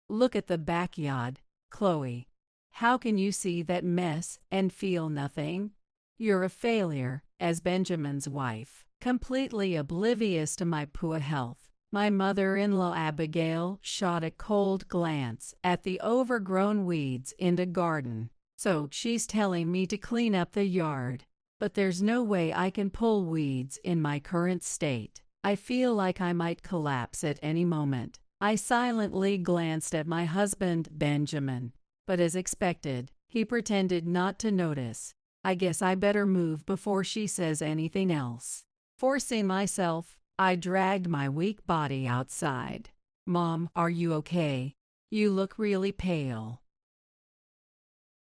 Look at the backyard, Chloe. How can you see that mess and feel nothing? You're a failure, as Benjamin's wife, completely oblivious to my poor health. My mother-in-law Abigail shot a cold glance at the overgrown weeds in the garden. So she's telling me to clean up the yard. But there's no way I can pull weeds in my current state. I feel like I might collapse at any moment. I silently glanced at my husband, Benjamin, but as expected, he pretended not to notice. I guess I better move before she says anything else. Forcing myself, I dragged my weak body outside. Mom, are you okay? You look really pale.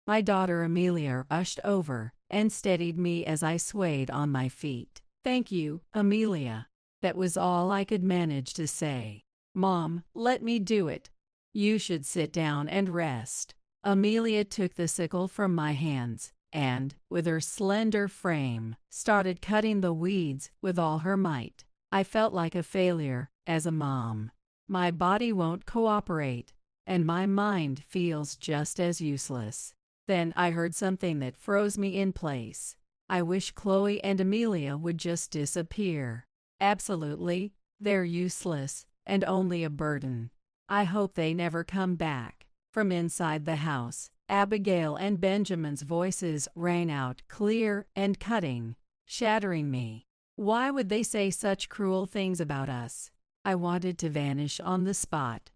My daughter Amelia rushed over and steadied me as I swayed on my feet. Thank you, Amelia. That was all I could manage to say. Mom, let me do it. You should sit down and rest. Amelia took the sickle from my hands and, with her slender frame, started cutting the weeds with all her might. I felt like a failure as a mom. My body won't cooperate, and my mind feels just as useless. Then I heard something that froze me in place. I wish Chloe and Amelia would just disappear. Absolutely, they're useless and only a burden. I hope they never come back. From inside the house, Abigail and Benjamin's voices rang out clear and cutting, shattering me. Why would they say such cruel things about us? I wanted to vanish on the spot.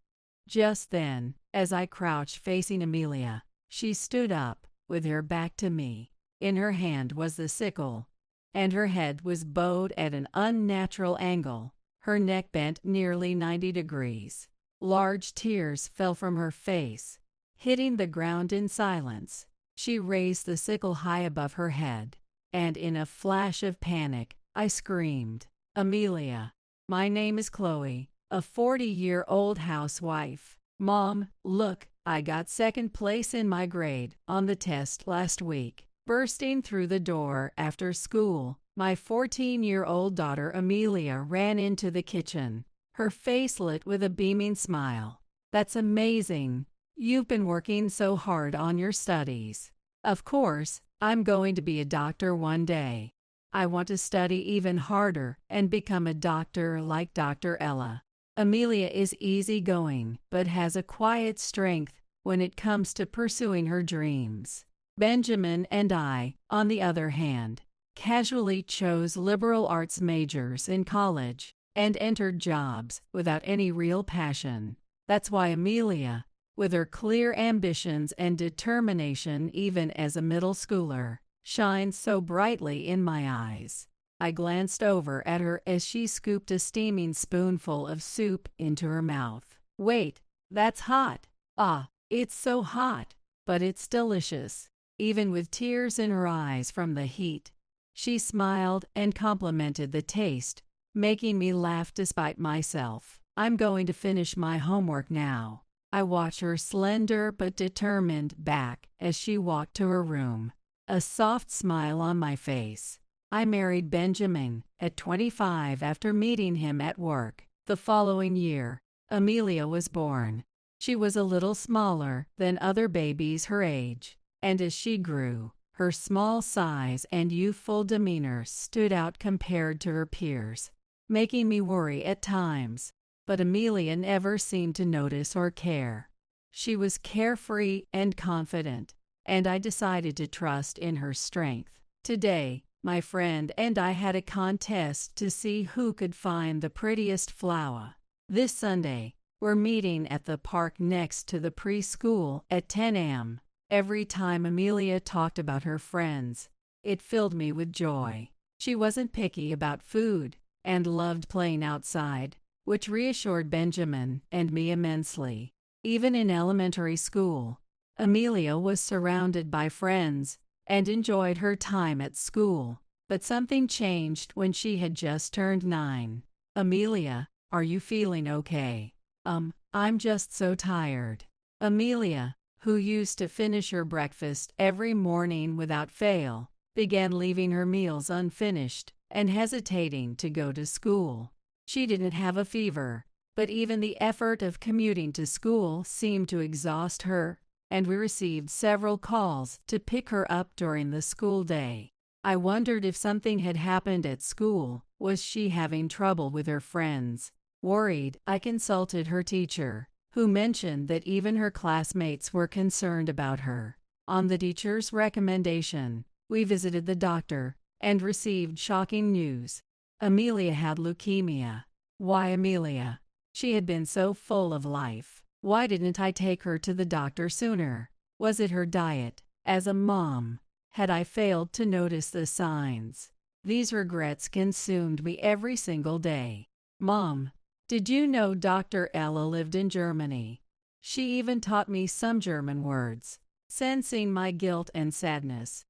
Just then, as I crouched facing Amelia, she stood up, with her back to me. In her hand was the sickle, and her head was bowed at an unnatural angle, her neck bent nearly 90 degrees. Large tears fell from her face, hitting the ground in silence. She raised the sickle high above her head, and in a flash of panic, I screamed, Amelia. My name is Chloe, a 40-year-old housewife. Mom, look, I got second place in my grade on the test last week. Bursting through the door after school, my 14-year-old daughter Amelia ran into the kitchen, her face lit with a beaming smile. That's amazing. You've been working so hard on your studies. Of course, I'm going to be a doctor one day. I want to study even harder and become a doctor like Dr. Ella. Amelia is easygoing, but has a quiet strength when it comes to pursuing her dreams. Benjamin and I, on the other hand, casually chose liberal arts majors in college and entered jobs without any real passion. That's why Amelia, with her clear ambitions and determination even as a middle schooler, shines so brightly in my eyes. I glanced over at her as she scooped a steaming spoonful of soup into her mouth. Wait, that's hot. Ah, it's so hot, but it's delicious. Even with tears in her eyes from the heat, she smiled and complimented the taste, making me laugh despite myself. I'm going to finish my homework now. I watched her slender but determined back as she walked to her room, a soft smile on my face. I married Benjamin at 25 after meeting him at work. The following year, Amelia was born. She was a little smaller than other babies her age, and as she grew, her small size and youthful demeanor stood out compared to her peers, making me worry at times. But Amelia never seemed to notice or care. She was carefree and confident, and I decided to trust in her strength. Today, my friend and I had a contest to see who could find the prettiest flower. This Sunday, we're meeting at the park next to the preschool at 10 a.m. Every time Amelia talked about her friends, it filled me with joy. She wasn't picky about food and loved playing outside, which reassured Benjamin and me immensely. Even in elementary school, Amelia was surrounded by friends and enjoyed her time at school. But something changed when she had just turned 9. Amelia, are you feeling okay? I'm just so tired. Amelia, who used to finish her breakfast every morning without fail, began leaving her meals unfinished and hesitating to go to school. She didn't have a fever, but even the effort of commuting to school seemed to exhaust her, and we received several calls to pick her up during the school day. I wondered if something had happened at school. Was she having trouble with her friends? Worried, I consulted her teacher, who mentioned that even her classmates were concerned about her. On the teacher's recommendation, we visited the doctor and received shocking news. Amelia had leukemia. Why Amelia? She had been so full of life. Why didn't I take her to the doctor sooner? Was it her diet? As a mom, had I failed to notice the signs? These regrets consumed me every single day. Mom, did you know Dr. Ella lived in Germany? She even taught me some German words. Sensing my guilt and sadness,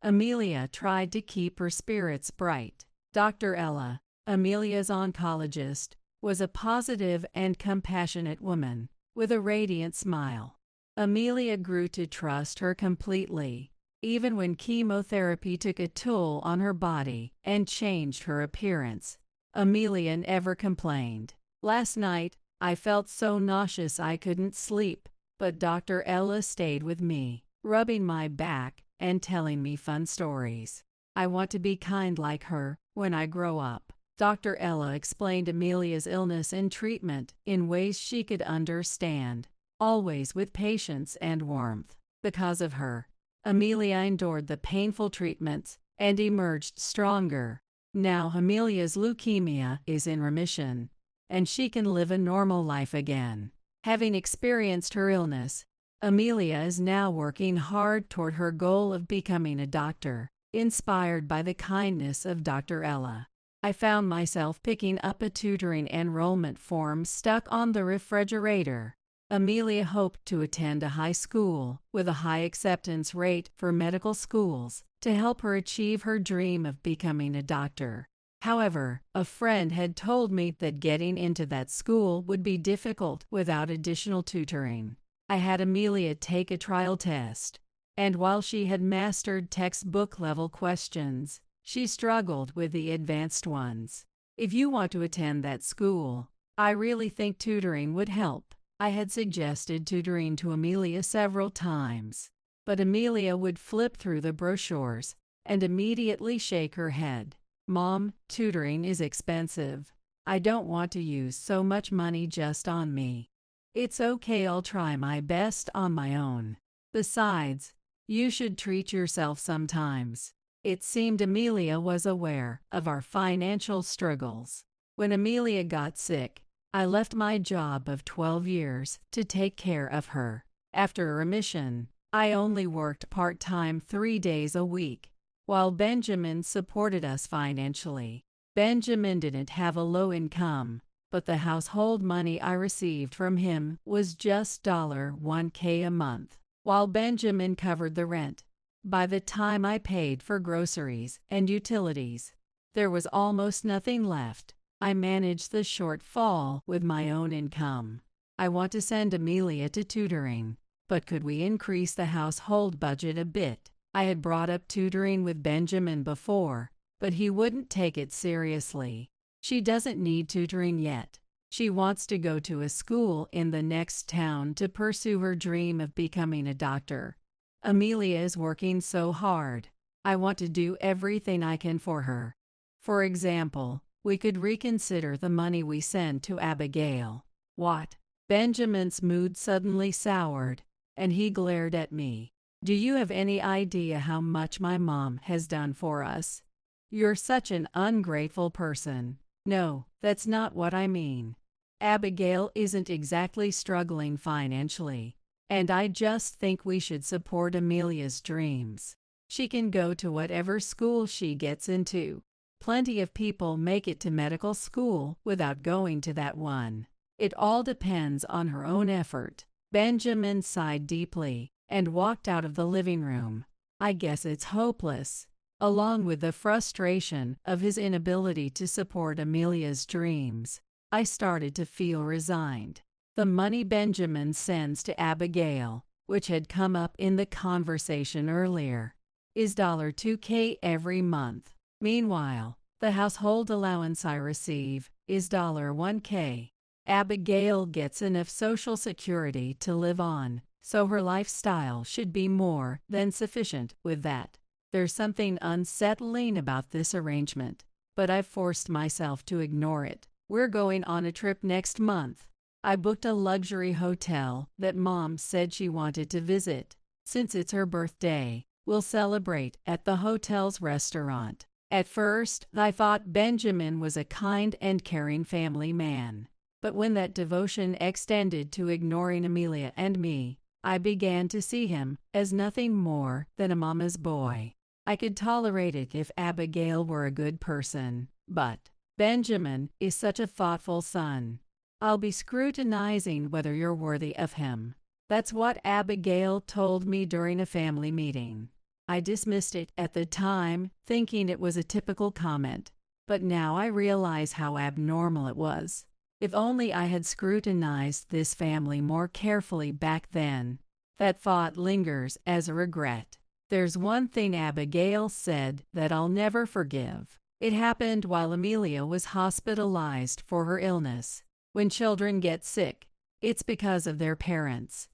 Amelia tried to keep her spirits bright. Dr. Ella, Amelia's oncologist, was a positive and compassionate woman with a radiant smile. Amelia grew to trust her completely, even when chemotherapy took a toll on her body and changed her appearance. Amelia never complained. Last night, I felt so nauseous I couldn't sleep, but Dr. Ella stayed with me, rubbing my back and telling me fun stories. I want to be kind like her when I grow up. Dr. Ella explained Amelia's illness and treatment in ways she could understand, always with patience and warmth. Because of her, Amelia endured the painful treatments and emerged stronger. Now Amelia's leukemia is in remission, and she can live a normal life again. Having experienced her illness, Amelia is now working hard toward her goal of becoming a doctor, inspired by the kindness of Dr. Ella. I found myself picking up a tutoring enrollment form stuck on the refrigerator. Amelia hoped to attend a high school with a high acceptance rate for medical schools to help her achieve her dream of becoming a doctor. However, a friend had told me that getting into that school would be difficult without additional tutoring. I had Amelia take a trial test, and while she had mastered textbook-level questions, she struggled with the advanced ones. If you want to attend that school, I really think tutoring would help. I had suggested tutoring to Amelia several times, but Amelia would flip through the brochures and immediately shake her head. Mom, tutoring is expensive. I don't want to use so much money just on me. It's okay, I'll try my best on my own. Besides, you should treat yourself sometimes. It seemed Amelia was aware of our financial struggles. When Amelia got sick, I left my job of 12 years to take care of her. After remission, I only worked part-time 3 days a week, while Benjamin supported us financially. Benjamin didn't have a low income, but the household money I received from him was just $1K a month, while Benjamin covered the rent. By the time I paid for groceries and utilities, there was almost nothing left. I managed the shortfall with my own income. I want to send Amelia to tutoring, but could we increase the household budget a bit? I had brought up tutoring with Benjamin before, but he wouldn't take it seriously. She doesn't need tutoring yet. She wants to go to a school in the next town to pursue her dream of becoming a doctor. Amelia is working so hard. I want to do everything I can for her. For example, we could reconsider the money we send to Abigail. What? Benjamin's mood suddenly soured, and he glared at me. Do you have any idea how much my mom has done for us? You're such an ungrateful person. No, that's not what I mean. Abigail isn't exactly struggling financially, and I just think we should support Amelia's dreams. She can go to whatever school she gets into. Plenty of people make it to medical school without going to that one. It all depends on her own effort. Benjamin sighed deeply and walked out of the living room. I guess it's hopeless. Along with the frustration of his inability to support Amelia's dreams, I started to feel resigned. The money Benjamin sends to Abigail, which had come up in the conversation earlier, is $2K every month. Meanwhile, the household allowance I receive is $1K. Abigail gets enough social security to live on, so her lifestyle should be more than sufficient with that. There's something unsettling about this arrangement, but I've forced myself to ignore it. We're going on a trip next month. I booked a luxury hotel that Mom said she wanted to visit. Since it's her birthday, we'll celebrate at the hotel's restaurant. At first, I thought Benjamin was a kind and caring family man. But when that devotion extended to ignoring Amelia and me, I began to see him as nothing more than a mama's boy. I could tolerate it if Abigail were a good person, but Benjamin is such a thoughtful son. I'll be scrutinizing whether you're worthy of him. That's what Abigail told me during a family meeting. I dismissed it at the time, thinking it was a typical comment, but now I realize how abnormal it was. If only I had scrutinized this family more carefully back then. That thought lingers as a regret. There's one thing Abigail said that I'll never forgive. It happened while Amelia was hospitalized for her illness. When children get sick, it's because of their parents.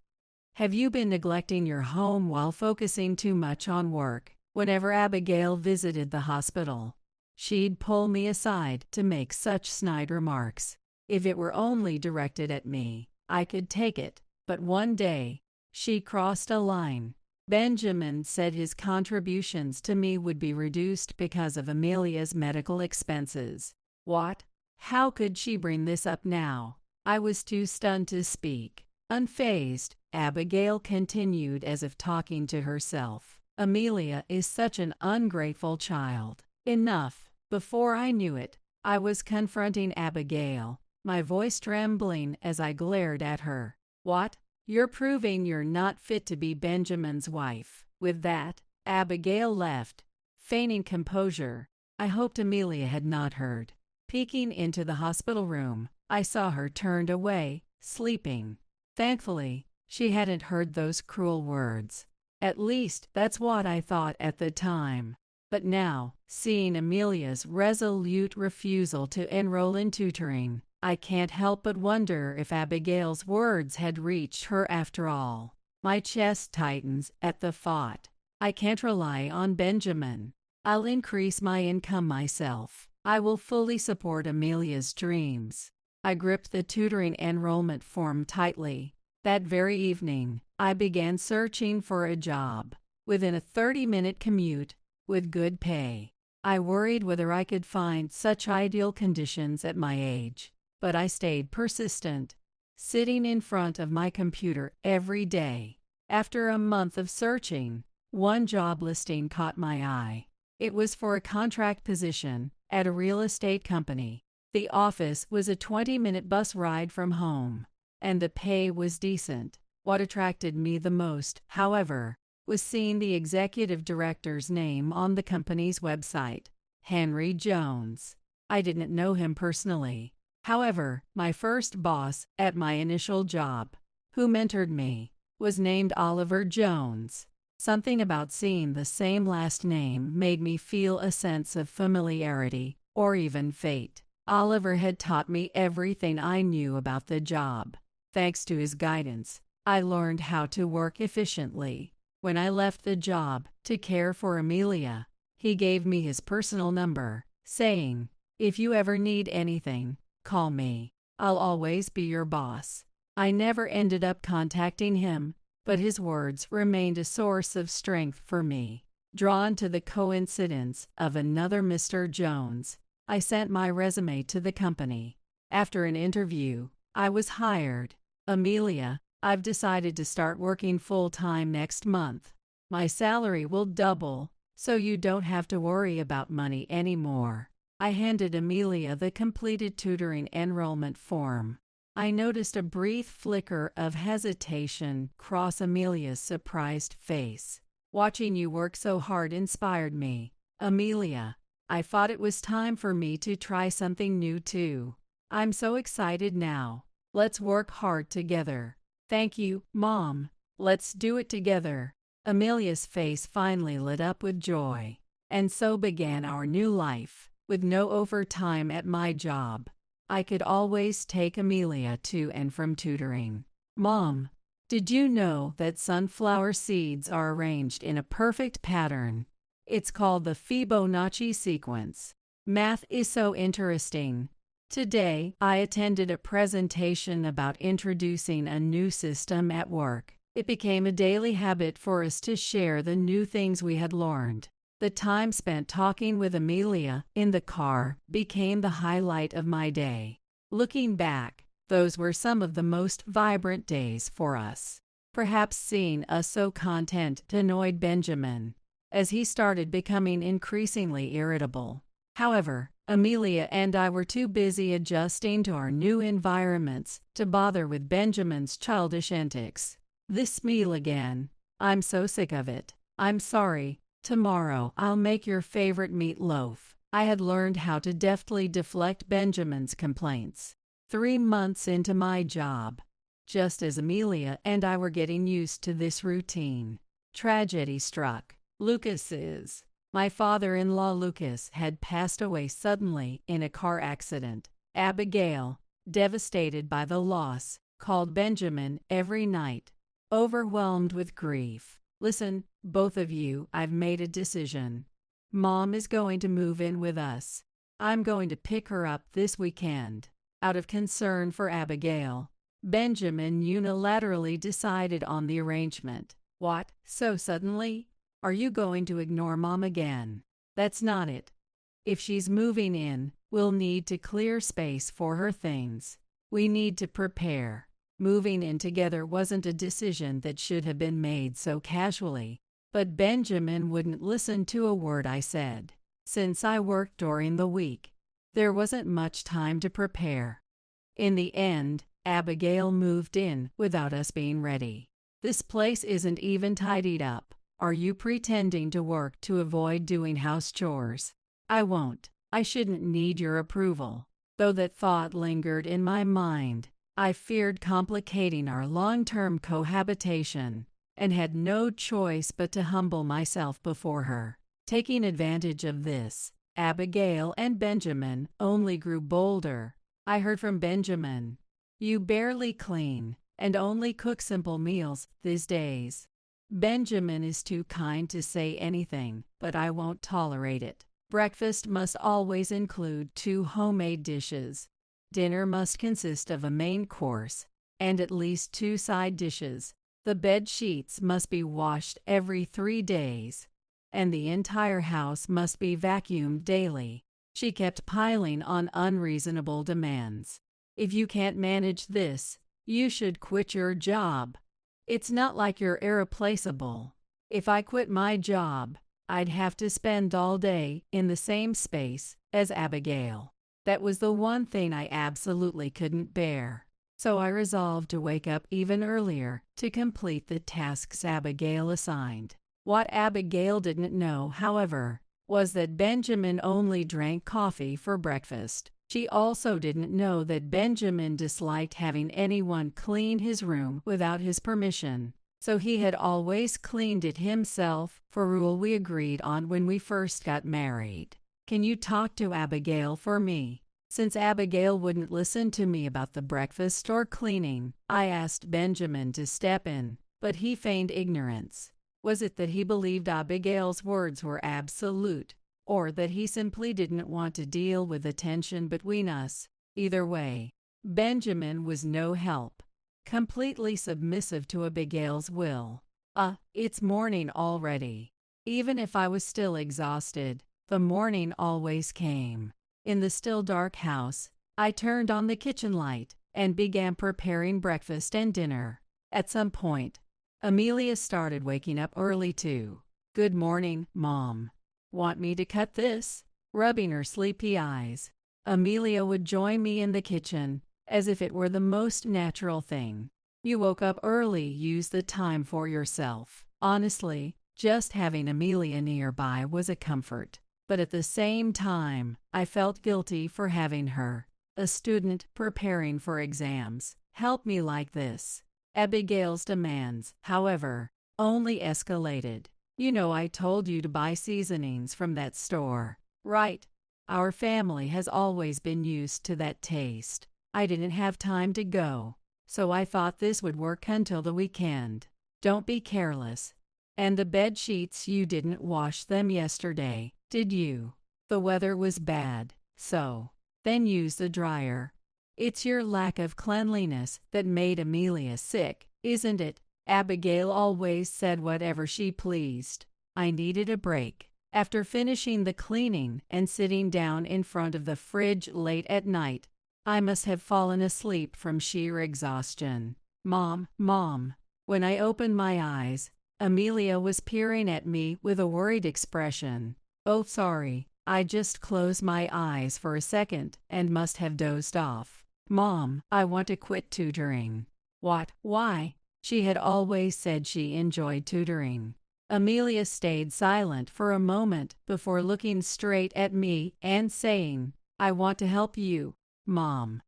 Have you been neglecting your home while focusing too much on work? Whenever Abigail visited the hospital, she'd pull me aside to make such snide remarks. If it were only directed at me, I could take it, but one day, she crossed a line. Benjamin said his contributions to me would be reduced because of Amelia's medical expenses. What? How could she bring this up now? I was too stunned to speak. Unfazed, Abigail continued as if talking to herself. Amelia is such an ungrateful child. Enough. Before I knew it, I was confronting Abigail, my voice trembling as I glared at her. What? You're proving you're not fit to be Benjamin's wife. With that, Abigail left, feigning composure. I hoped Amelia had not heard. Peeking into the hospital room, I saw her turned away, sleeping. Thankfully, she hadn't heard those cruel words. At least, that's what I thought at the time. But now, seeing Amelia's resolute refusal to enroll in tutoring, I can't help but wonder if Abigail's words had reached her after all. My chest tightens at the thought. I can't rely on Benjamin. I'll increase my income myself. I will fully support Amelia's dreams. I gripped the tutoring enrollment form tightly. That very evening, I began searching for a job within a 30-minute commute with good pay. I worried whether I could find such ideal conditions at my age, but I stayed persistent, sitting in front of my computer every day. After a month of searching, one job listing caught my eye. It was for a contract position at a real estate company. The office was a 20-minute bus ride from home, and the pay was decent. What attracted me the most, however, was seeing the executive director's name on the company's website, Henry Jones. I didn't know him personally. However, my first boss at my initial job, who mentored me, was named Oliver Jones. Something about seeing the same last name made me feel a sense of familiarity, or even fate. Oliver had taught me everything I knew about the job. Thanks to his guidance, I learned how to work efficiently. When I left the job to care for Amelia, he gave me his personal number, saying, "If you ever need anything, call me. I'll always be your boss." I never ended up contacting him, but his words remained a source of strength for me. Drawn to the coincidence of another Mr. Jones, I sent my resume to the company. After an interview, I was hired. "Amelia, I've decided to start working full-time next month. My salary will double, so you don't have to worry about money anymore." I handed Amelia the completed tutoring enrollment form. I noticed a brief flicker of hesitation cross Amelia's surprised face. "Watching you work so hard inspired me, Amelia. I thought it was time for me to try something new too. I'm so excited now. Let's work hard together." "Thank you, Mom. Let's do it together." Amelia's face finally lit up with joy. And so began our new life, with no overtime at my job. I could always take Amelia to and from tutoring. Mom, did you know that sunflower seeds are arranged in a perfect pattern? It's called the Fibonacci sequence. Math is so interesting. Today, I attended a presentation about introducing a new system at work. It became a daily habit for us to share the new things we had learned. The time spent talking with Amelia in the car became the highlight of my day. Looking back, those were some of the most vibrant days for us. Perhaps seeing us so content annoyed Benjamin, as he started becoming increasingly irritable. However, Amelia and I were too busy adjusting to our new environments to bother with Benjamin's childish antics. This meal again. I'm so sick of it. I'm sorry. Tomorrow I'll make your favorite meatloaf. I had learned how to deftly deflect Benjamin's complaints. 3 months into my job, just as Amelia and I were getting used to this routine, tragedy struck. My father-in-law Lucas had passed away suddenly in a car accident. Abigail, devastated by the loss, called Benjamin every night, overwhelmed with grief. Listen, both of you, I've made a decision. Mom is going to move in with us. I'm going to pick her up this weekend. Out of concern for Abigail, Benjamin unilaterally decided on the arrangement. What, so suddenly? Are you going to ignore Mom again? That's not it. If she's moving in, we'll need to clear space for her things. We need to prepare. Moving in together wasn't a decision that should have been made so casually, but Benjamin wouldn't listen to a word I said. Since I worked during the week, there wasn't much time to prepare. In the end, Abigail moved in without us being ready. This place isn't even tidied up. Are you pretending to work to avoid doing house chores? I won't. I shouldn't need your approval. Though that thought lingered in my mind, I feared complicating our long-term cohabitation, and had no choice but to humble myself before her. Taking advantage of this, Abigail and Benjamin only grew bolder. I heard from Benjamin, "You barely clean, and only cook simple meals these days." Benjamin is too kind to say anything, but I won't tolerate it. Breakfast must always include 2 homemade dishes. Dinner must consist of a main course and at least 2 side dishes. The bed sheets must be washed every 3 days, and the entire house must be vacuumed daily. She kept piling on unreasonable demands. If you can't manage this, you should quit your job. It's not like you're irreplaceable. If I quit my job, I'd have to spend all day in the same space as Abigail. That was the one thing I absolutely couldn't bear. So I resolved to wake up even earlier to complete the tasks Abigail assigned. What Abigail didn't know, however, was that Benjamin only drank coffee for breakfast. She also didn't know that Benjamin disliked having anyone clean his room without his permission, so he had always cleaned it himself, a rule we agreed on when we first got married. Can you talk to Abigail for me? Since Abigail wouldn't listen to me about the breakfast or cleaning, I asked Benjamin to step in, but he feigned ignorance. Was it that he believed Abigail's words were absolute, or that he simply didn't want to deal with the tension between us? Either way, Benjamin was no help, completely submissive to Abigail's will. It's morning already. Even if I was still exhausted, the morning always came. In the still dark house, I turned on the kitchen light and began preparing breakfast and dinner. At some point, Amelia started waking up early too. "Good morning, Mom. Want me to cut this?" Rubbing her sleepy eyes, Amelia would join me in the kitchen, as if it were the most natural thing. "You woke up early, use the time for yourself." Honestly, just having Amelia nearby was a comfort. But at the same time, I felt guilty for having her, a student preparing for exams, help me like this. Abigail's demands, however, only escalated. "You know I told you to buy seasonings from that store, right?" Our family has always been used to that taste. I didn't have time to go, so I thought this would work until the weekend. Don't be careless. And the bed sheets, you didn't wash them yesterday, did you? The weather was bad, so then use the dryer. It's your lack of cleanliness that made Amelia sick, isn't it? Abigail always said whatever she pleased. I needed a break. After finishing the cleaning and sitting down in front of the fridge late at night, I must have fallen asleep from sheer exhaustion. Mom. When I opened my eyes, Amelia was peering at me with a worried expression. Oh, sorry, I just closed my eyes for a second and must have dozed off. Mom, I want to quit tutoring. What? Why? She had always said she enjoyed tutoring. Amelia stayed silent for a moment before looking straight at me and saying, I want to help you, Mom.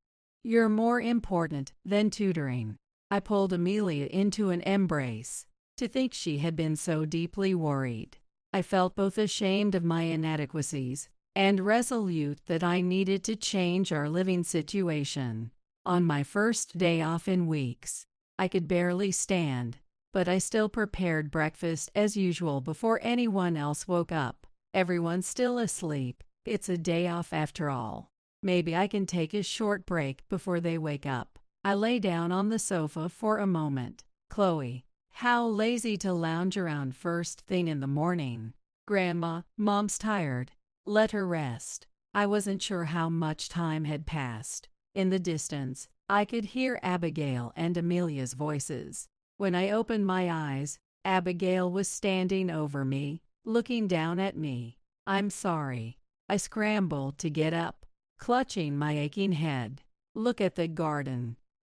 You're more important than tutoring. I pulled Amelia into an embrace. To think she had been so deeply worried. I felt both ashamed of my inadequacies and resolute that I needed to change our living situation. On my first day off in weeks, I could barely stand, but I still prepared breakfast as usual before anyone else woke up. Everyone's still asleep. It's a day off after all. Maybe I can take a short break before they wake up. I lay down on the sofa for a moment. Chloe, how lazy to lounge around first thing in the morning. Grandma, Mom's tired. Let her rest. I wasn't sure how much time had passed. In the distance, I could hear Abigail and Amelia's voices. When I opened my eyes, Abigail was standing over me, looking down at me. I'm sorry. I scrambled to get up, clutching my aching head. Look at the garden.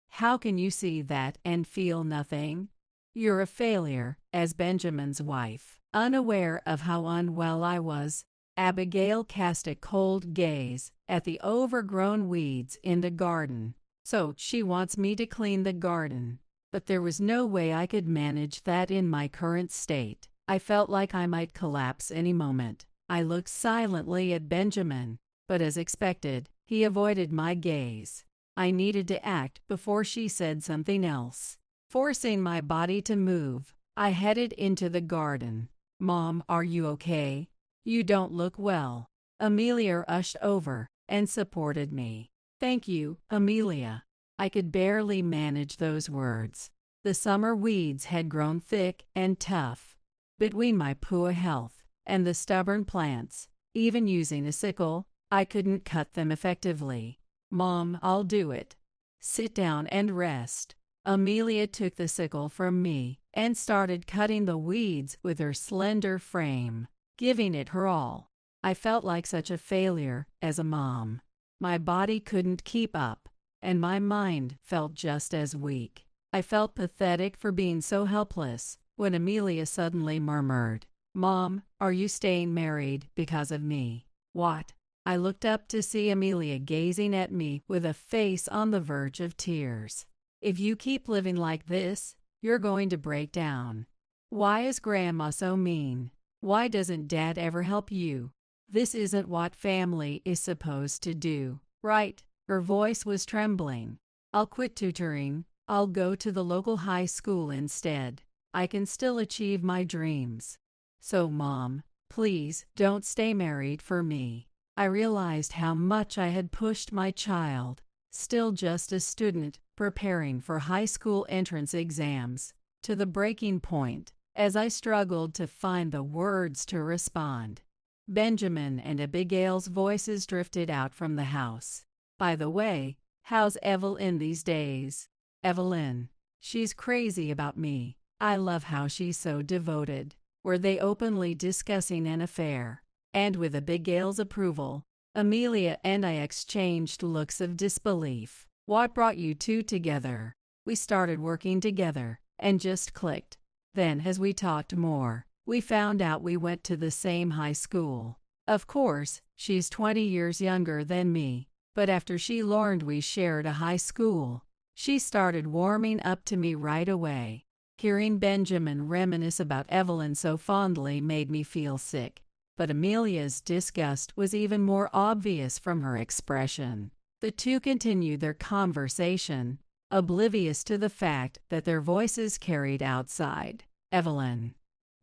How can you see that and feel nothing? You're a failure, as Benjamin's wife. Unaware of how unwell I was, Abigail cast a cold gaze at the overgrown weeds in the garden. So she wants me to clean the garden. But there was no way I could manage that in my current state. I felt like I might collapse any moment. I looked silently at Benjamin, but as expected, he avoided my gaze. I needed to act before she said something else. Forcing my body to move, I headed into the garden. Mom, are you okay? You don't look well. Amelia rushed over and supported me. Thank you, Amelia. I could barely manage those words. The summer weeds had grown thick and tough. Between my poor health and the stubborn plants, even using a sickle, I couldn't cut them effectively. Mom, I'll do it. Sit down and rest. Amelia took the sickle from me and started cutting the weeds with her slender frame, giving it her all. I felt like such a failure as a mom. My body couldn't keep up, and my mind felt just as weak. I felt pathetic for being so helpless when Amelia suddenly murmured, Mom, are you staying married because of me? What? I looked up to see Amelia gazing at me with a face on the verge of tears. If you keep living like this, you're going to break down. Why is Grandma so mean? Why doesn't Dad ever help you? This isn't what family is supposed to do, right? Her voice was trembling. I'll quit tutoring. I'll go to the local high school instead. I can still achieve my dreams. So, Mom, please don't stay married for me. I realized how much I had pushed my child, still just a student, preparing for high school entrance exams, to the breaking point, as I struggled to find the words to respond. Benjamin and Abigail's voices drifted out from the house. By the way, how's Evelyn these days? Evelyn. She's crazy about me. I love how she's so devoted. Were they openly discussing an affair? And with Abigail's approval, Amelia and I exchanged looks of disbelief. What brought you two together? We started working together, and just clicked. Then, as we talked more, we found out we went to the same high school. Of course, she's 20 years younger than me, but after she learned we shared a high school, she started warming up to me right away. Hearing Benjamin reminisce about Evelyn so fondly made me feel sick. but Amelia's disgust was even more obvious from her expression. The two continued their conversation, oblivious to the fact that their voices carried outside. Evelyn.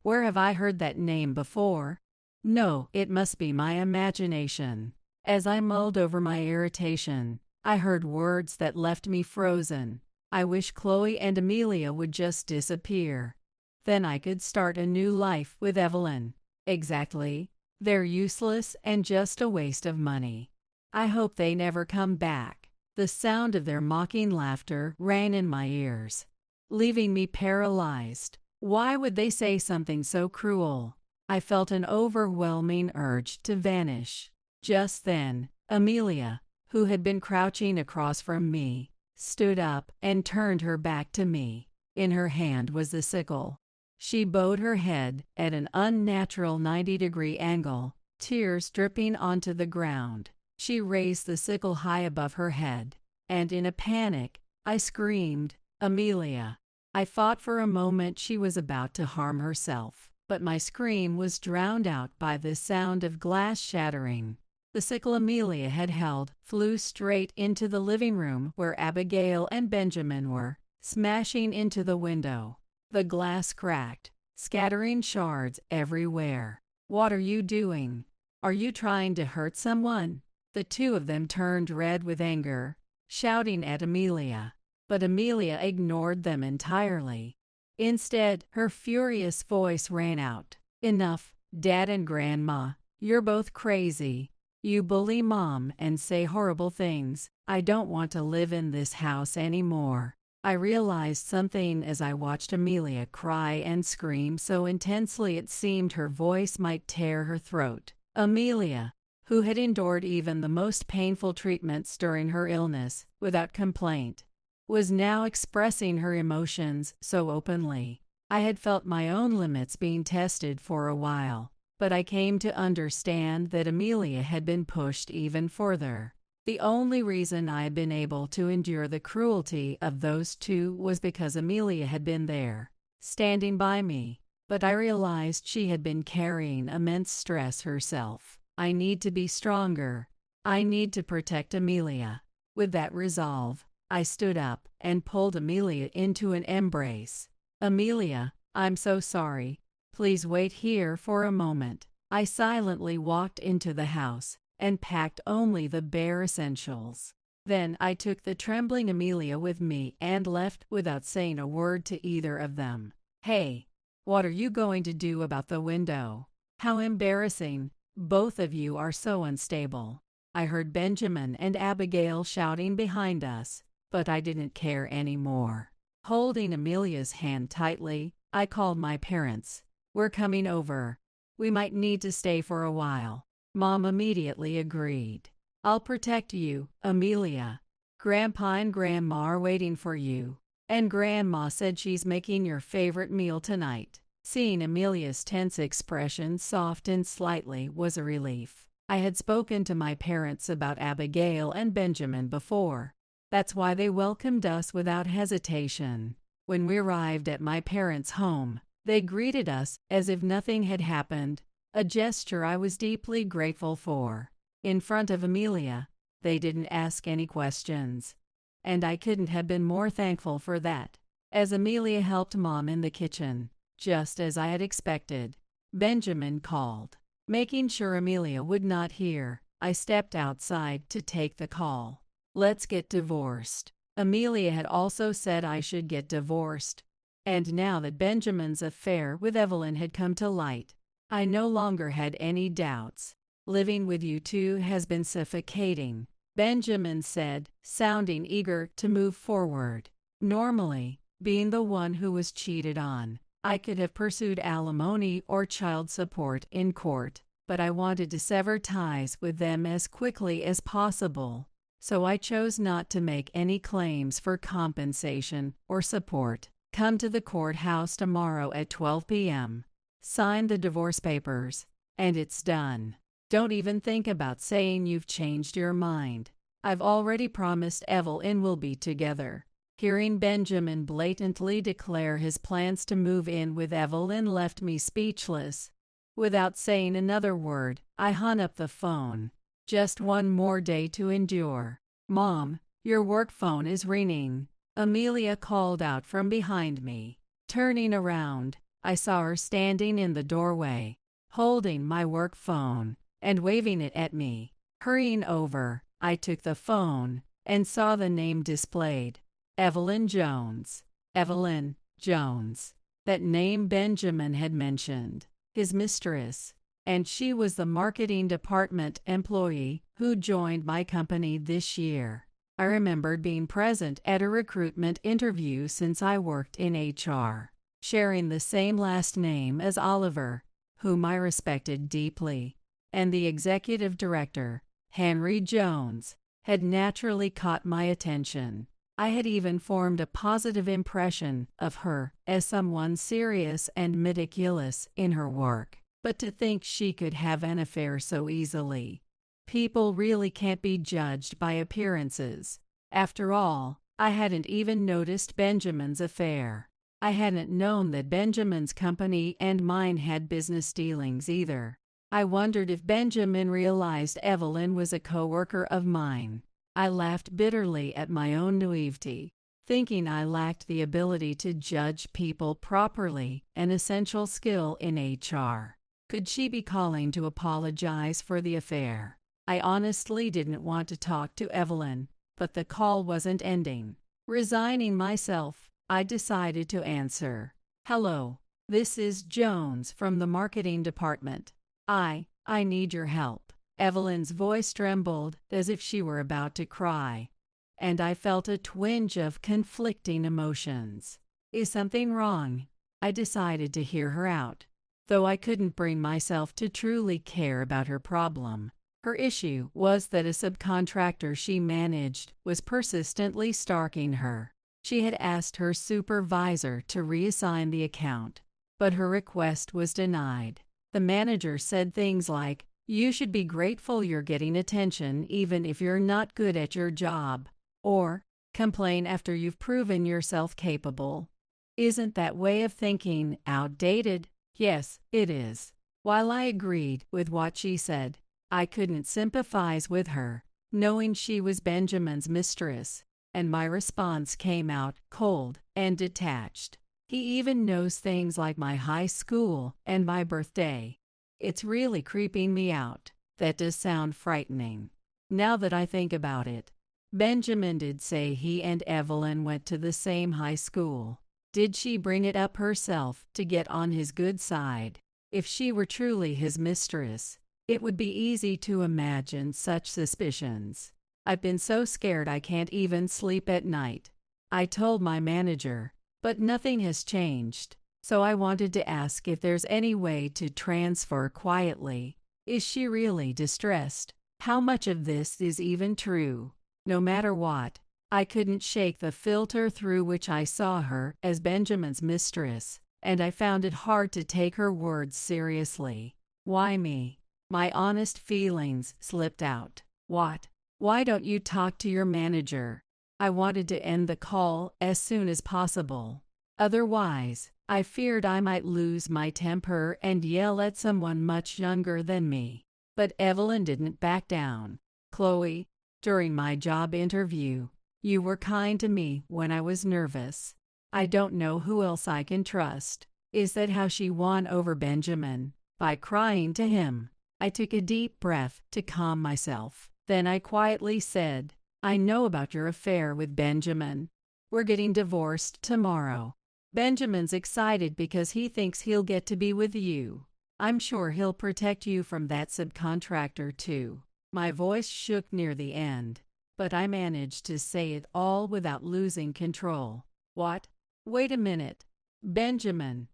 Where have I heard that name before? No, it must be my imagination. As I mulled over my irritation, I heard words that left me frozen. I wish Chloe and Amelia would just disappear. Then I could start a new life with Evelyn. Exactly. They're useless and just a waste of money. I hope they never come back. The sound of their mocking laughter rang in my ears, leaving me paralyzed. Why would they say something so cruel? I felt an overwhelming urge to vanish. Just then, Amelia, who had been crouching across from me, stood up and turned her back to me. In her hand was the sickle. She bowed her head at an unnatural 90-degree angle, tears dripping onto the ground. She raised the sickle high above her head, and in a panic, I screamed, "Amelia!" I thought for a moment she was about to harm herself, but my scream was drowned out by the sound of glass shattering. The sickle Amelia had held flew straight into the living room where Abigail and Benjamin were, smashing into the window. The glass cracked, scattering shards everywhere. "What are you doing? Are you trying to hurt someone?" The two of them turned red with anger, shouting at Amelia, but Amelia ignored them entirely. Instead, her furious voice rang out, "Enough, Dad and Grandma, you're both crazy. You bully Mom and say horrible things. I don't want to live in this house anymore." I realized something as I watched Amelia cry and scream so intensely it seemed her voice might tear her throat. Amelia, who had endured even the most painful treatments during her illness without complaint, was now expressing her emotions so openly. I had felt my own limits being tested for a while, but I came to understand that Amelia had been pushed even further. The only reason I had been able to endure the cruelty of those two was because Amelia had been there, standing by me, but I realized she had been carrying immense stress herself. I need to be stronger. I need to protect Amelia. With that resolve, I stood up and pulled Amelia into an embrace. "Amelia, I'm so sorry. Please wait here for a moment." I silently walked into the house and packed only the bare essentials. Then I took the trembling Amelia with me and left without saying a word to either of them. "Hey, what are you going to do about the window? How embarrassing. Both of you are so unstable." I heard Benjamin and Abigail shouting behind us, but I didn't care anymore. Holding Amelia's hand tightly, I called my parents. "We're coming over. We might need to stay for a while." Mom immediately agreed. "I'll protect you, Amelia. Grandpa and Grandma are waiting for you, and Grandma said she's making your favorite meal tonight." Seeing Amelia's tense expression soften slightly was a relief. I had spoken to my parents about Abigail and Benjamin before. That's why they welcomed us without hesitation. When we arrived at my parents' home, they greeted us as if nothing had happened, a gesture I was deeply grateful for. In front of Amelia, they didn't ask any questions, and I couldn't have been more thankful for that. As Amelia helped Mom in the kitchen, just as I had expected, Benjamin called. Making sure Amelia would not hear, I stepped outside to take the call. "Let's get divorced." Amelia had also said I should get divorced, and now that Benjamin's affair with Evelyn had come to light, I no longer had any doubts. "Living with you two has been suffocating," Benjamin said, sounding eager to move forward. Normally, being the one who was cheated on, I could have pursued alimony or child support in court, but I wanted to sever ties with them as quickly as possible, so I chose not to make any claims for compensation or support. "Come to the courthouse tomorrow at 12 p.m. Sign the divorce papers, and it's done. Don't even think about saying you've changed your mind. I've already promised Evelyn we'll be together." Hearing Benjamin blatantly declare his plans to move in with Evelyn left me speechless. Without saying another word, I hung up the phone. Just one more day to endure. Mom, your work phone is ringing. Amelia called out from behind me. Turning around, I saw her standing in the doorway, holding my work phone and waving it at me. Hurrying over, I took the phone and saw the name displayed. Evelyn Jones. Evelyn Jones. That name Benjamin had mentioned. His mistress. And she was the marketing department employee who joined my company this year. I remembered being present at a recruitment interview since I worked in HR, sharing the same last name as Oliver, whom I respected deeply, and the executive director, Henry Jones, had naturally caught my attention. I had even formed a positive impression of her as someone serious and meticulous in her work. But to think she could have an affair so easily. People really can't be judged by appearances. After all, I hadn't even noticed Benjamin's affair. I hadn't known that Benjamin's company and mine had business dealings either. I wondered if Benjamin realized Evelyn was a coworker of mine. I laughed bitterly at my own naivety, thinking I lacked the ability to judge people properly, an essential skill in HR. Could she be calling to apologize for the affair? I honestly didn't want to talk to Evelyn, but the call wasn't ending. Resigning myself, I decided to answer. Hello, this is Jones from the marketing department. I need your help. Evelyn's voice trembled as if she were about to cry, and I felt a twinge of conflicting emotions. Is something wrong? I decided to hear her out. Though I couldn't bring myself to truly care about her problem. Her issue was that a subcontractor she managed was persistently stalking her. She had asked her supervisor to reassign the account, but her request was denied. The manager said things like, "You should be grateful you're getting attention even if you're not good at your job," or "Complain after you've proven yourself capable." Isn't that way of thinking outdated? Yes, it is. While I agreed with what she said, I couldn't sympathize with her, knowing she was Benjamin's mistress, and my response came out cold and detached. He even knows things like my high school and my birthday. It's really creeping me out. That does sound frightening. Now that I think about it, Benjamin did say he and Evelyn went to the same high school. Did she bring it up herself to get on his good side? If she were truly his mistress, it would be easy to imagine such suspicions. I've been so scared I can't even sleep at night. I told my manager, but nothing has changed, so I wanted to ask if there's any way to transfer quietly. Is she really distressed? How much of this is even true? No matter what, I couldn't shake the filter through which I saw her as Benjamin's mistress, and I found it hard to take her words seriously. Why me? My honest feelings slipped out. What? Why don't you talk to your manager? I wanted to end the call as soon as possible. Otherwise, I feared I might lose my temper and yell at someone much younger than me. But Evelyn didn't back down. Chloe, during my job interview, you were kind to me when I was nervous. I don't know who else I can trust. Is that how she won over Benjamin? By crying to him. I took a deep breath to calm myself. Then I quietly said, I know about your affair with Benjamin. We're getting divorced tomorrow. Benjamin's excited because he thinks he'll get to be with you. I'm sure he'll protect you from that subcontractor too. My voice shook near the end, but I managed to say it all without losing control. What? Wait a minute. Benjamin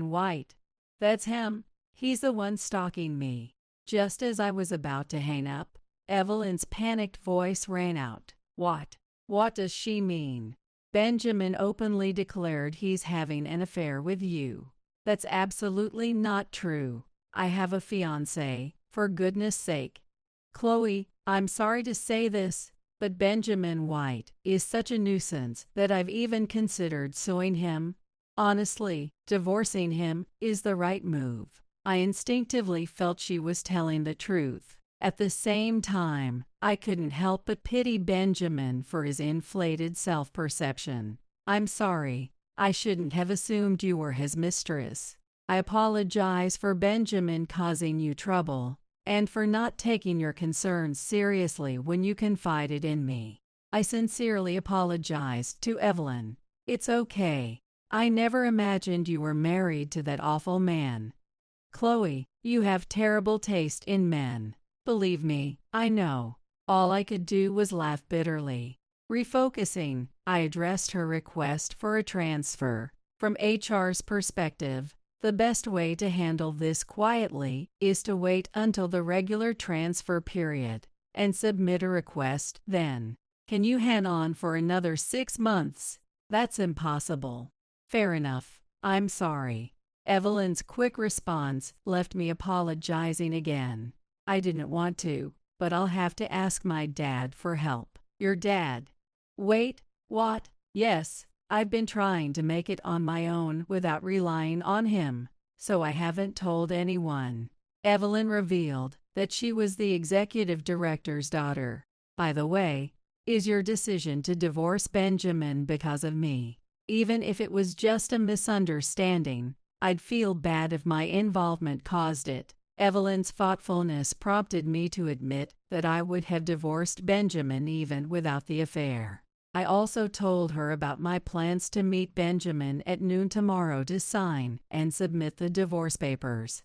White. That's him. He's the one stalking me. Just as I was about to hang up, Evelyn's panicked voice rang out. What? What does she mean? Benjamin openly declared he's having an affair with you. That's absolutely not true. I have a fiancé, for goodness sake. Chloe, I'm sorry to say this, but Benjamin White is such a nuisance that I've even considered suing him. Honestly, divorcing him is the right move. I instinctively felt she was telling the truth. At the same time, I couldn't help but pity Benjamin for his inflated self-perception. I'm sorry. I shouldn't have assumed you were his mistress. I apologize for Benjamin causing you trouble, and for not taking your concerns seriously when you confided in me. I sincerely apologized to Evelyn. It's okay. I never imagined you were married to that awful man. Chloe, you have terrible taste in men. Believe me, I know. All I could do was laugh bitterly. Refocusing, I addressed her request for a transfer. From HR's perspective, the best way to handle this quietly is to wait until the regular transfer period and submit a request then. Can you hang on for another 6 months? That's impossible. Fair enough. I'm sorry. Evelyn's quick response left me apologizing again. I didn't want to, but I'll have to ask my dad for help. Your dad? Wait, what? Yes, I've been trying to make it on my own without relying on him, so I haven't told anyone. Evelyn revealed that she was the executive director's daughter. By the way, is your decision to divorce Benjamin because of me? Even if it was just a misunderstanding, I'd feel bad if my involvement caused it. Evelyn's thoughtfulness prompted me to admit that I would have divorced Benjamin even without the affair. I also told her about my plans to meet Benjamin at noon tomorrow to sign and submit the divorce papers.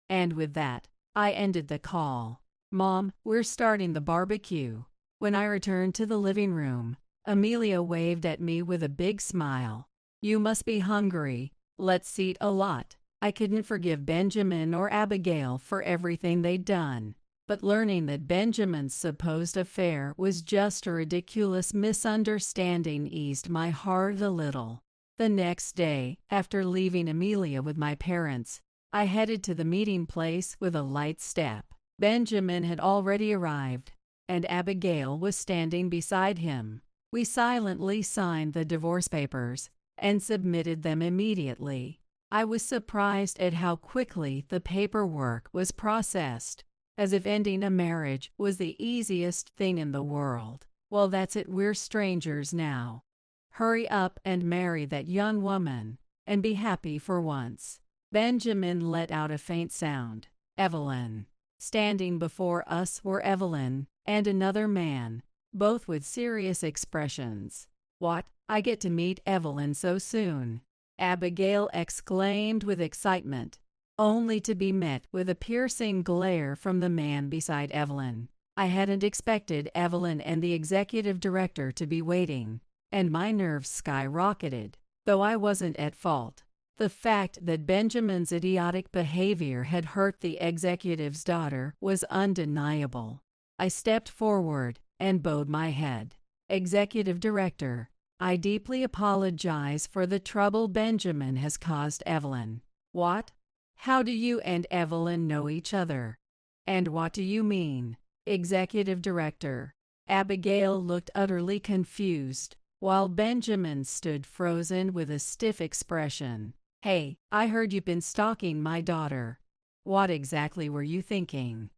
And with that, I ended the call. Mom, we're starting the barbecue. When I returned to the living room, Amelia waved at me with a big smile. You must be hungry. Let's eat a lot. I couldn't forgive Benjamin or Abigail for everything they'd done, but learning that Benjamin's supposed affair was just a ridiculous misunderstanding eased my heart a little. The next day, after leaving Amelia with my parents, I headed to the meeting place with a light step. Benjamin had already arrived, and Abigail was standing beside him. We silently signed the divorce papers and submitted them immediately. I was surprised at how quickly the paperwork was processed, as if ending a marriage was the easiest thing in the world. Well, that's it, we're strangers now. Hurry up and marry that young woman, and be happy for once. Benjamin let out a faint sound. Evelyn. Standing before us were Evelyn and another man, both with serious expressions. What? I get to meet Evelyn so soon? Abigail exclaimed with excitement, only to be met with a piercing glare from the man beside Evelyn. I hadn't expected Evelyn and the executive director to be waiting, and my nerves skyrocketed, though I wasn't at fault. The fact that Benjamin's idiotic behavior had hurt the executive's daughter was undeniable. I stepped forward and bowed my head. Executive Director, I deeply apologize for the trouble Benjamin has caused Evelyn. What? How do you and Evelyn know each other? And what do you mean? Executive Director. Abigail looked utterly confused, while Benjamin stood frozen with a stiff expression. Hey, I heard you've been stalking my daughter. What exactly were you thinking?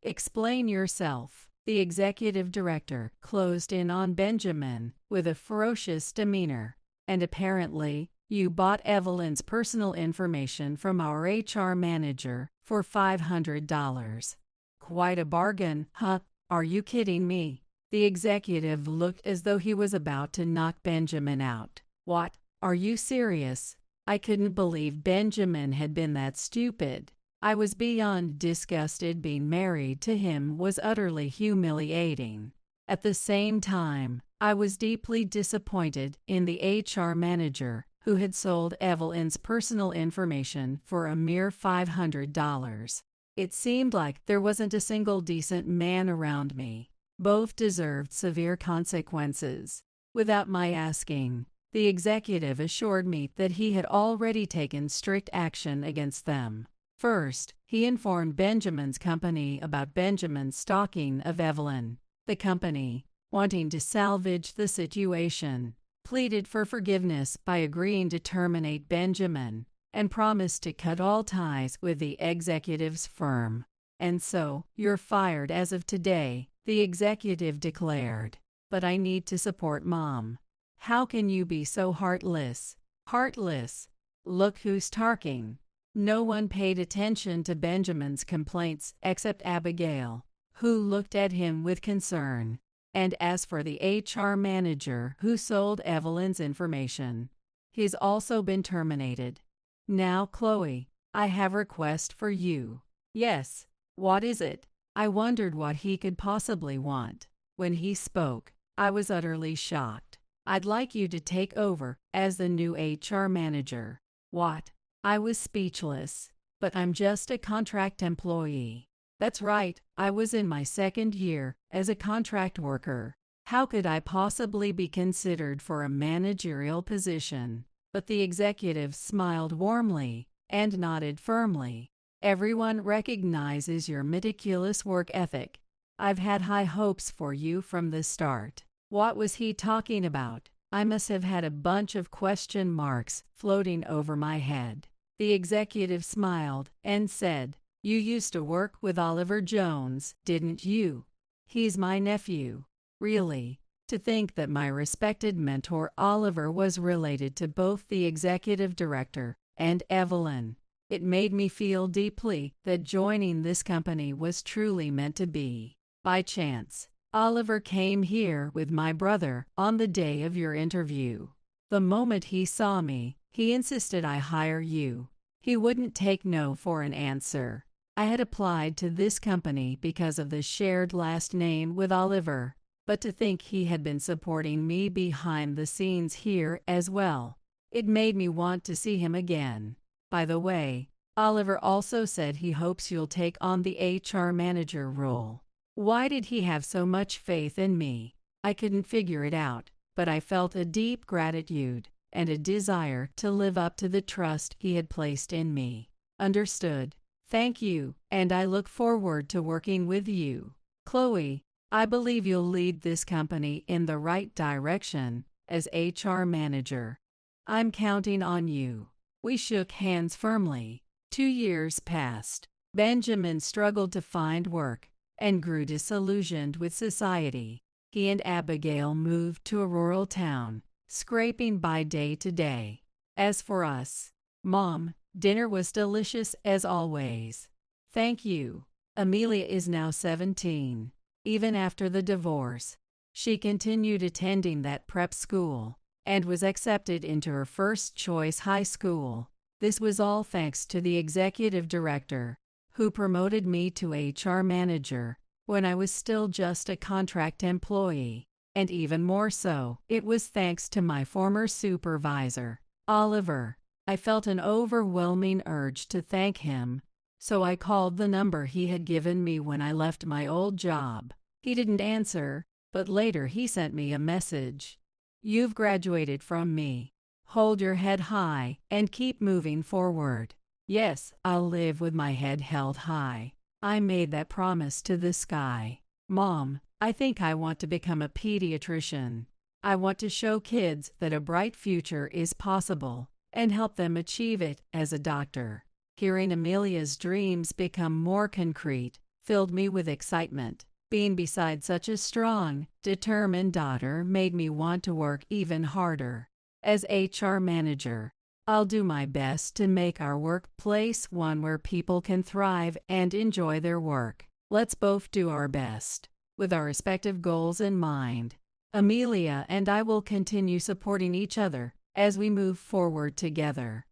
Explain yourself. The executive director closed in on Benjamin with a ferocious demeanor. And apparently, you bought Evelyn's personal information from our HR manager for $500. Quite a bargain, huh? Are you kidding me? The executive looked as though he was about to knock Benjamin out. What? Are you serious? I couldn't believe Benjamin had been that stupid. I was beyond disgusted. Being married to him was utterly humiliating. At the same time, I was deeply disappointed in the HR manager who had sold Evelyn's personal information for a mere $500. It seemed like there wasn't a single decent man around me. Both deserved severe consequences. Without my asking, the executive assured me that he had already taken strict action against them. First, he informed Benjamin's company about Benjamin's stalking of Evelyn. The company, wanting to salvage the situation, pleaded for forgiveness by agreeing to terminate Benjamin, and promised to cut all ties with the executive's firm. And so, you're fired as of today, the executive declared. But I need to support Mom. How can you be so heartless? Heartless? Look who's talking. No one paid attention to Benjamin's complaints except Abigail, who looked at him with concern. And as for the HR manager who sold Evelyn's information, he's also been terminated. Now, Chloe, I have a request for you. Yes, what is it? I wondered what he could possibly want. When he spoke, I was utterly shocked. I'd like you to take over as the new HR manager. What? I was speechless. But I'm just a contract employee. That's right, I was in my second year as a contract worker. How could I possibly be considered for a managerial position? But the executive smiled warmly and nodded firmly. Everyone recognizes your meticulous work ethic. I've had high hopes for you from the start. What was he talking about? I must have had a bunch of question marks floating over my head. The executive smiled and said, "You used to work with Oliver Jones, didn't you? He's my nephew." Really? To think that my respected mentor Oliver was related to both the executive director and Evelyn. It made me feel deeply that joining this company was truly meant to be. By chance, Oliver came here with my brother on the day of your interview. The moment he saw me, he insisted I hire you. He wouldn't take no for an answer. I had applied to this company because of the shared last name with Oliver, but to think he had been supporting me behind the scenes here as well, it made me want to see him again. By the way, Oliver also said he hopes you'll take on the HR manager role. Why did he have so much faith in me? I couldn't figure it out, but I felt a deep gratitude and a desire to live up to the trust he had placed in me. Understood. Thank you, and I look forward to working with you. Chloe, I believe you'll lead this company in the right direction as HR manager. I'm counting on you. We shook hands firmly. 2 years passed. Benjamin struggled to find work and grew disillusioned with society. He and Abigail moved to a rural town, scraping by day to day. As for us, Mom, dinner was delicious as always. Thank you. Amelia is now 17. Even after the divorce, she continued attending that prep school and was accepted into her first choice high school. This was all thanks to the executive director, who promoted me to HR manager when I was still just a contract employee. And even more so, it was thanks to my former supervisor, Oliver. I felt an overwhelming urge to thank him, so I called the number he had given me when I left my old job. He didn't answer, but later he sent me a message. "You've graduated from me. Hold your head high and keep moving forward." Yes, I'll live with my head held high. I made that promise to the sky. Mom, I think I want to become a pediatrician. I want to show kids that a bright future is possible and help them achieve it as a doctor. Hearing Amelia's dreams become more concrete filled me with excitement. Being beside such a strong, determined daughter made me want to work even harder. As HR manager, I'll do my best to make our workplace one where people can thrive and enjoy their work. Let's both do our best. With our respective goals in mind, Amelia and I will continue supporting each other as we move forward together.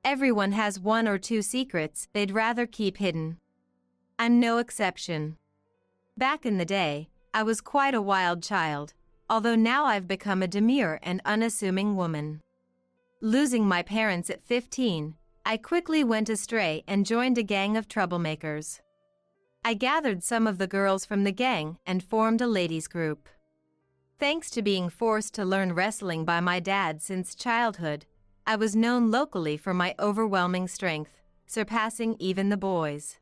Everyone has one or two secrets they'd rather keep hidden. I'm no exception. Back in the day, I was quite a wild child, although now I've become a demure and unassuming woman. Losing my parents at 15, I quickly went astray and joined a gang of troublemakers. I gathered some of the girls from the gang and formed a ladies' group. Thanks to being forced to learn wrestling by my dad since childhood, I was known locally for my overwhelming strength, surpassing even the boys.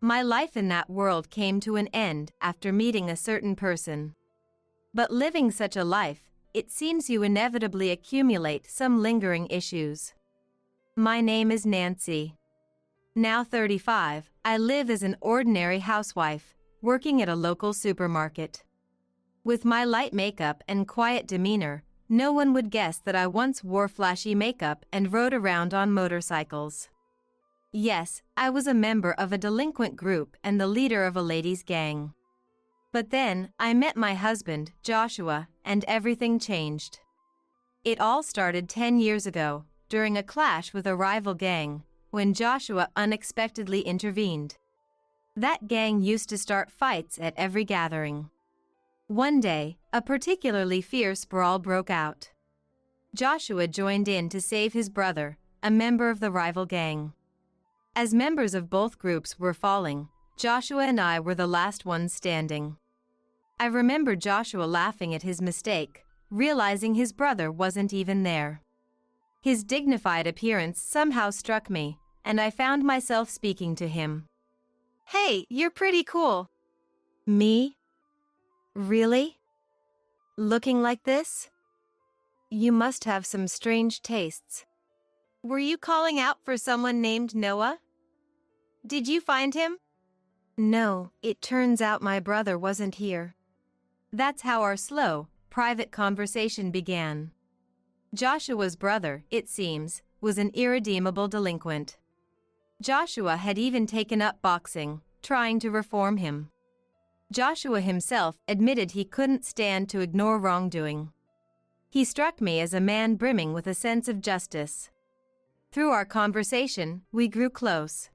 My life in that world came to an end after meeting a certain person. But living such a life it seems you inevitably accumulate some lingering issues. My name is Nancy. Now 35, I live as an ordinary housewife, working at a local supermarket. With my light makeup and quiet demeanor, no one would guess that I once wore flashy makeup and rode around on motorcycles. Yes, I was a member of a delinquent group and the leader of a ladies' gang. But then, I met my husband, Joshua, and everything changed. It all started 10 years ago, during a clash with a rival gang, when Joshua unexpectedly intervened. That gang used to start fights at every gathering. One day, a particularly fierce brawl broke out. Joshua joined in to save his brother, a member of the rival gang. As members of both groups were falling, Joshua and I were the last ones standing. I remember Joshua laughing at his mistake, realizing his brother wasn't even there. His dignified appearance somehow struck me, and I found myself speaking to him. "Hey, you're pretty cool." "Me? Really? Looking like this? You must have some strange tastes." "Were you calling out for someone named Noah? Did you find him?" "No, it turns out my brother wasn't here." That's how our slow, private conversation began. Joshua's brother, it seems, was an irredeemable delinquent. Joshua had even taken up boxing, trying to reform him. Joshua himself admitted he couldn't stand to ignore wrongdoing. He struck me as a man brimming with a sense of justice. Through our conversation, we grew close.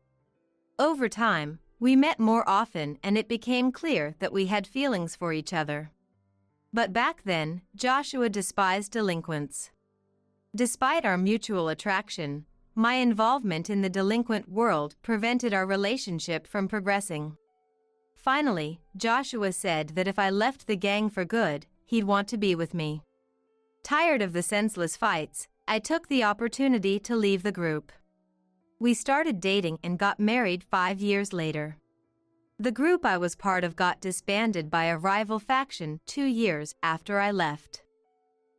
Over time, we met more often and it became clear that we had feelings for each other. But back then, Joshua despised delinquents. Despite our mutual attraction, my involvement in the delinquent world prevented our relationship from progressing. Finally, Joshua said that if I left the gang for good, he'd want to be with me. Tired of the senseless fights, I took the opportunity to leave the group. We started dating and got married 5 years later. The group I was part of got disbanded by a rival faction 2 years after I left.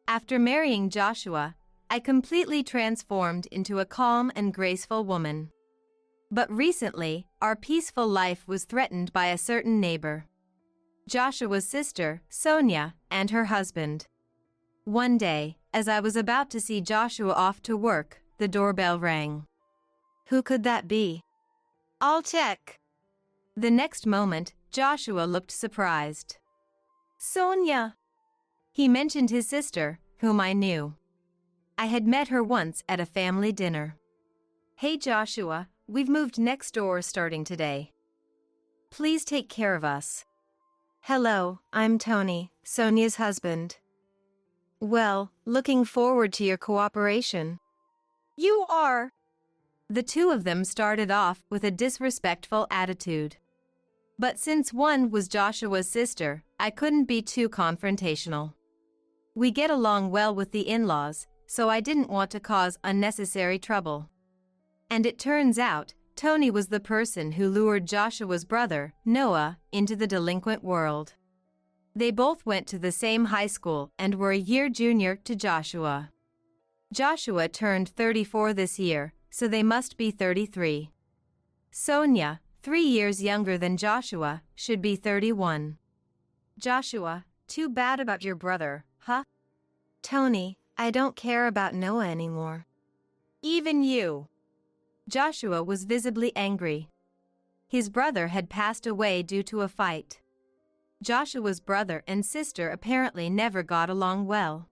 After marrying Joshua, I completely transformed into a calm and graceful woman. But recently, our peaceful life was threatened by a certain neighbor. Joshua's sister, Sonia, and her husband. One day, as I was about to see Joshua off to work, the doorbell rang. Who could that be? I'll check. The next moment, Joshua looked surprised. Sonia. He mentioned his sister, whom I knew. I had met her once at a family dinner. Hey Joshua, we've moved next door starting today. Please take care of us. Hello, I'm Tony, Sonia's husband. Well, looking forward to your cooperation. You are. The two of them started off with a disrespectful attitude. But since one was Joshua's sister, I couldn't be too confrontational. We get along well with the in-laws, so I didn't want to cause unnecessary trouble. And it turns out, Tony was the person who lured Joshua's brother, Noah, into the delinquent world. They both went to the same high school and were a year junior to Joshua. Joshua turned 34 this year, so they must be 33. Sonia, 3 years younger than Joshua, should be 31. Joshua, too bad about your brother, huh? Tony, I don't care about Noah anymore. Even you. Joshua was visibly angry. His brother had passed away due to a fight. Joshua's brother and sister apparently never got along well.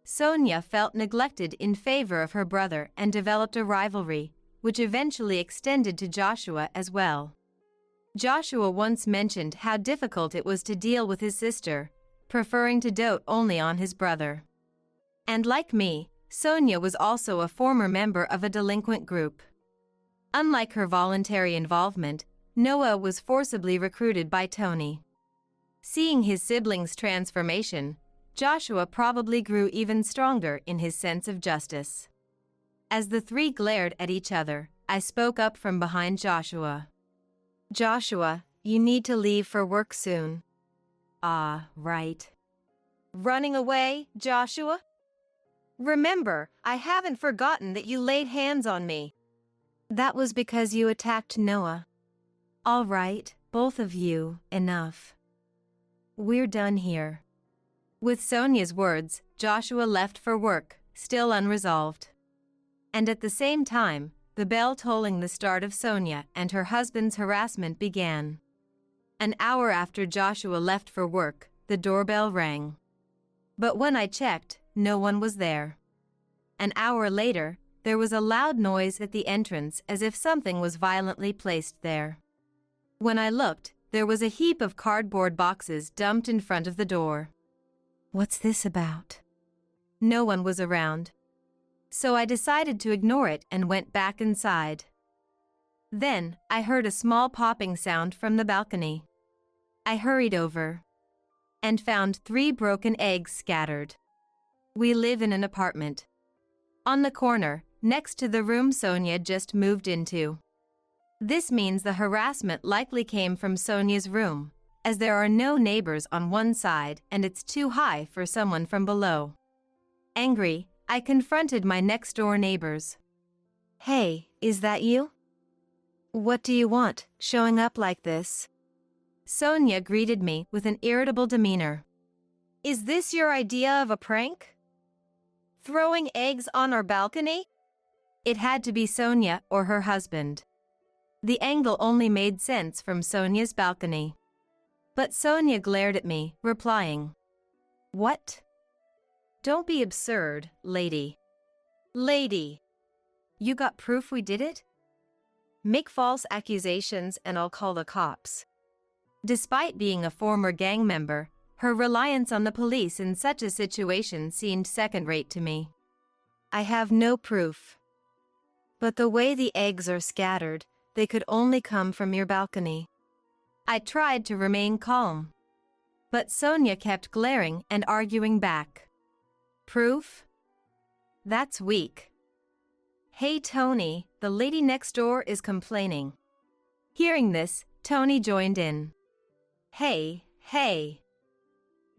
Sonia felt neglected in favor of her brother and developed a rivalry, which eventually extended to Joshua as well. Joshua once mentioned how difficult it was to deal with his sister, preferring to dote only on his brother. And like me, Sonia was also a former member of a delinquent group. Unlike her voluntary involvement, Noah was forcibly recruited by Tony. Seeing his siblings' transformation, Joshua probably grew even stronger in his sense of justice. As the three glared at each other, I spoke up from behind Joshua. Joshua, you need to leave for work soon. Ah, right. Running away, Joshua? Remember, I haven't forgotten that you laid hands on me. That was because you attacked Noah. All right, both of you, enough. We're done here. With Sonia's words, Joshua left for work, still unresolved. And at the same time, the bell tolling the start of Sonia and her husband's harassment began. An hour after Joshua left for work, the doorbell rang. But when I checked, no one was there. An hour later, there was a loud noise at the entrance as if something was violently placed there. When I looked, there was a heap of cardboard boxes dumped in front of the door. What's this about? No one was around. So I decided to ignore it and went back inside. Then, I heard a small popping sound from the balcony. I hurried over and found 3 broken eggs scattered. We live in an apartment on the corner, next to the room Sonia just moved into. This means the harassment likely came from Sonia's room, as there are no neighbors on one side and it's too high for someone from below. Angry, I confronted my next-door neighbors. Hey, is that you? What do you want, showing up like this? Sonia greeted me with an irritable demeanor. Is this your idea of a prank? Throwing eggs on our balcony? It had to be Sonia or her husband. The angle only made sense from Sonia's balcony. But Sonia glared at me, replying, What? Don't be absurd, lady. Lady. You got proof we did it? Make false accusations and I'll call the cops. Despite being a former gang member, her reliance on the police in such a situation seemed second-rate to me. I have no proof. But the way the eggs are scattered, they could only come from your balcony. I tried to remain calm. But Sonia kept glaring and arguing back. Proof? That's weak. Hey Tony, the lady next door is complaining. Hearing this, Tony joined in. Hey.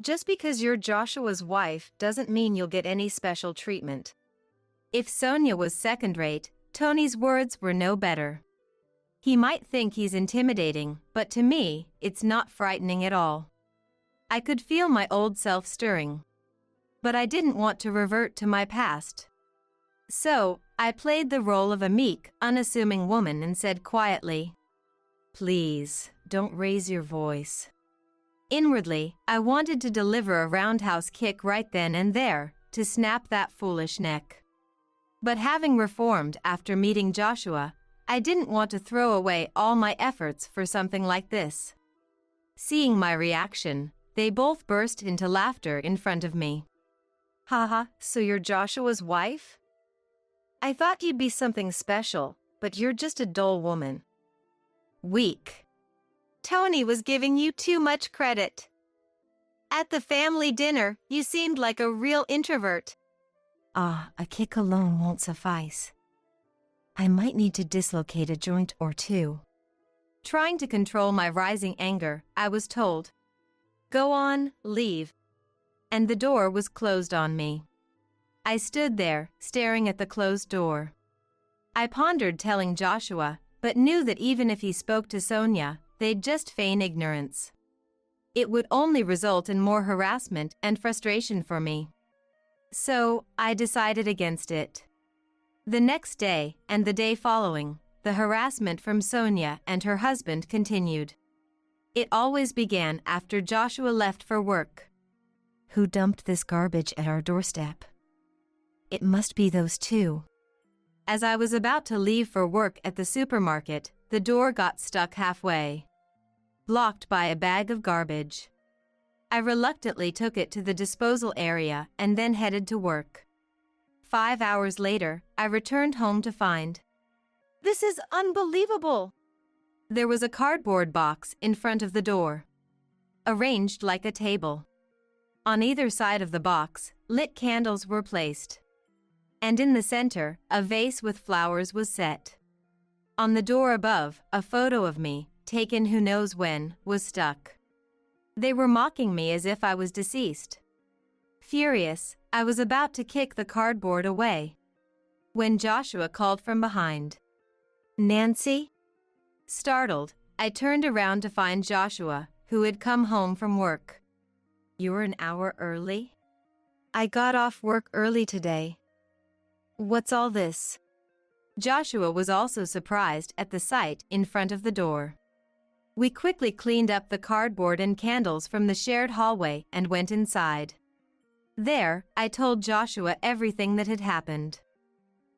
Just because you're Joshua's wife doesn't mean you'll get any special treatment. If Sonia was second-rate, Tony's words were no better. He might think he's intimidating, but to me, it's not frightening at all. I could feel my old self stirring. But I didn't want to revert to my past. So, I played the role of a meek, unassuming woman and said quietly, Please, don't raise your voice. Inwardly, I wanted to deliver a roundhouse kick right then and there, to snap that foolish neck. But having reformed after meeting Joshua, I didn't want to throw away all my efforts for something like this. Seeing my reaction, they both burst into laughter in front of me. Haha, so you're Joshua's wife? I thought you'd be something special, but you're just a dull woman. Weak. Tony was giving you too much credit. At the family dinner, you seemed like a real introvert. A kick alone won't suffice. I might need to dislocate a joint or two. Trying to control my rising anger, I was told, Go on, leave. And the door was closed on me. I stood there, staring at the closed door. I pondered telling Joshua, but knew that even if he spoke to Sonia, they'd just feign ignorance. It would only result in more harassment and frustration for me. So, I decided against it. The next day, and the day following, the harassment from Sonia and her husband continued. It always began after Joshua left for work. Who dumped this garbage at our doorstep? It must be those two. As I was about to leave for work at the supermarket, the door got stuck halfway, blocked by a bag of garbage. I reluctantly took it to the disposal area and then headed to work. 5 hours later, I returned home to find, This is unbelievable! There was a cardboard box in front of the door, arranged like a table. On either side of the box, lit candles were placed. And in the center, a vase with flowers was set. On the door above, a photo of me, taken who knows when, was stuck. They were mocking me as if I was deceased. Furious, I was about to kick the cardboard away when Joshua called from behind. "Nancy?" Startled, I turned around to find Joshua, who had come home from work. "You were an hour early?" "I got off work early today." "What's all this?" Joshua was also surprised at the sight in front of the door. We quickly cleaned up the cardboard and candles from the shared hallway and went inside. There, I told Joshua everything that had happened.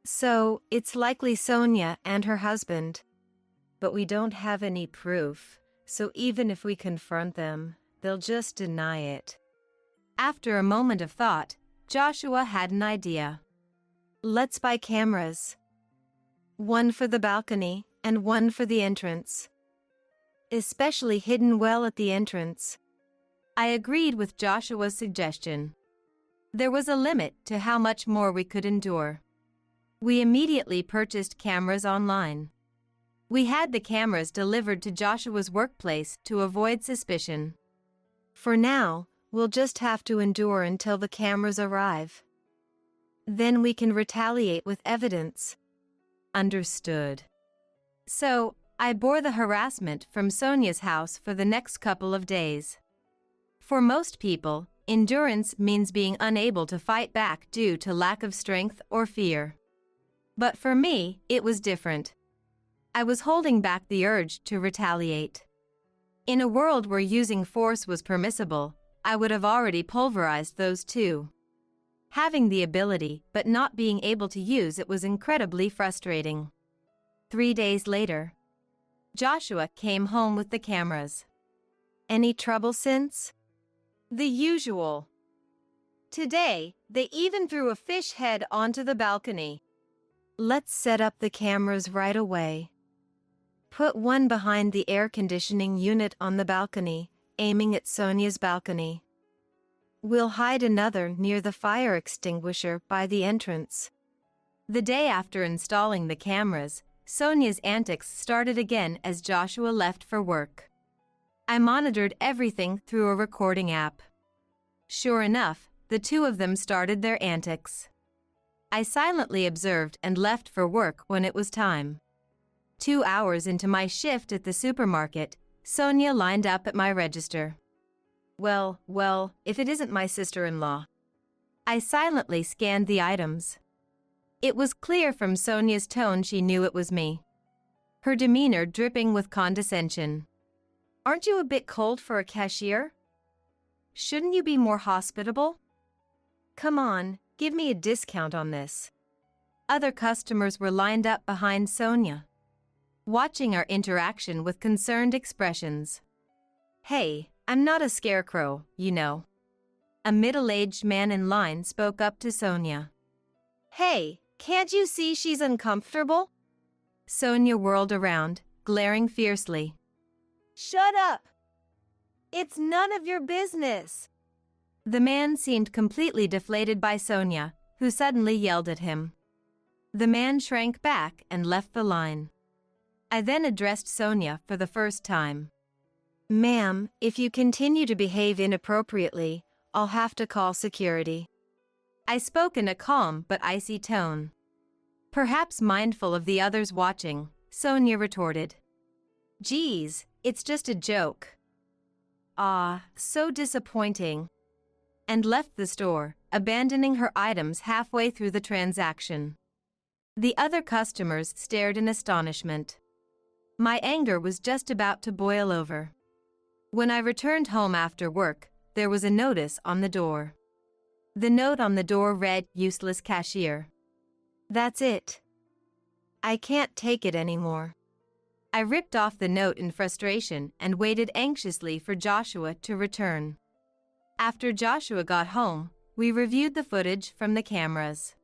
"So, it's likely Sonia and her husband. But we don't have any proof, so even if we confront them, they'll just deny it." After a moment of thought, Joshua had an idea. "Let's buy cameras. One for the balcony and one for the entrance. Especially hidden well at the entrance." I agreed with Joshua's suggestion. There was a limit to how much more we could endure. We immediately purchased cameras online. We had the cameras delivered to Joshua's workplace to avoid suspicion. "For now, we'll just have to endure until the cameras arrive. Then we can retaliate with evidence." Understood. So, I bore the harassment from Sonia's house for the next couple of days. For most people, endurance means being unable to fight back due to lack of strength or fear. But for me, it was different. I was holding back the urge to retaliate. In a world where using force was permissible, I would have already pulverized those two. Having the ability but not being able to use it was incredibly frustrating. 3 days later, Joshua came home with the cameras. "Any trouble since?" "The usual. Today, they even threw a fish head onto the balcony." "Let's set up the cameras right away. Put one behind the air conditioning unit on the balcony, aiming at Sonia's balcony. We'll hide another near the fire extinguisher by the entrance." The day after installing the cameras, Sonia's antics started again as Joshua left for work. I monitored everything through a recording app. Sure enough, the two of them started their antics. I silently observed and left for work when it was time. 2 hours into my shift at the supermarket, Sonia lined up at my register. Well, if it isn't my sister-in-law." I silently scanned the items. It was clear from Sonia's tone she knew it was me. Her demeanor dripping with condescension. "Aren't you a bit cold for a cashier? Shouldn't you be more hospitable? Come on, give me a discount on this." Other customers were lined up behind Sonia, watching our interaction with concerned expressions. "Hey, I'm not a scarecrow, you know." A middle-aged man in line spoke up to Sonia. "Hey, can't you see she's uncomfortable?" Sonia whirled around, glaring fiercely. "Shut up! It's none of your business." The man seemed completely deflated by Sonia, who suddenly yelled at him. The man shrank back and left the line. I then addressed Sonia for the first time. "Ma'am, if you continue to behave inappropriately, I'll have to call security." I spoke in a calm but icy tone. Perhaps mindful of the others watching, Sonia retorted, "Geez, it's just a joke." "Ah, so disappointing," and left the store, abandoning her items halfway through the transaction. The other customers stared in astonishment. My anger was just about to boil over. When I returned home after work, there was a notice on the door. The note on the door read, "Useless cashier." "That's it. I can't take it anymore." I ripped off the note in frustration and waited anxiously for Joshua to return. After Joshua got home, we reviewed the footage from the cameras.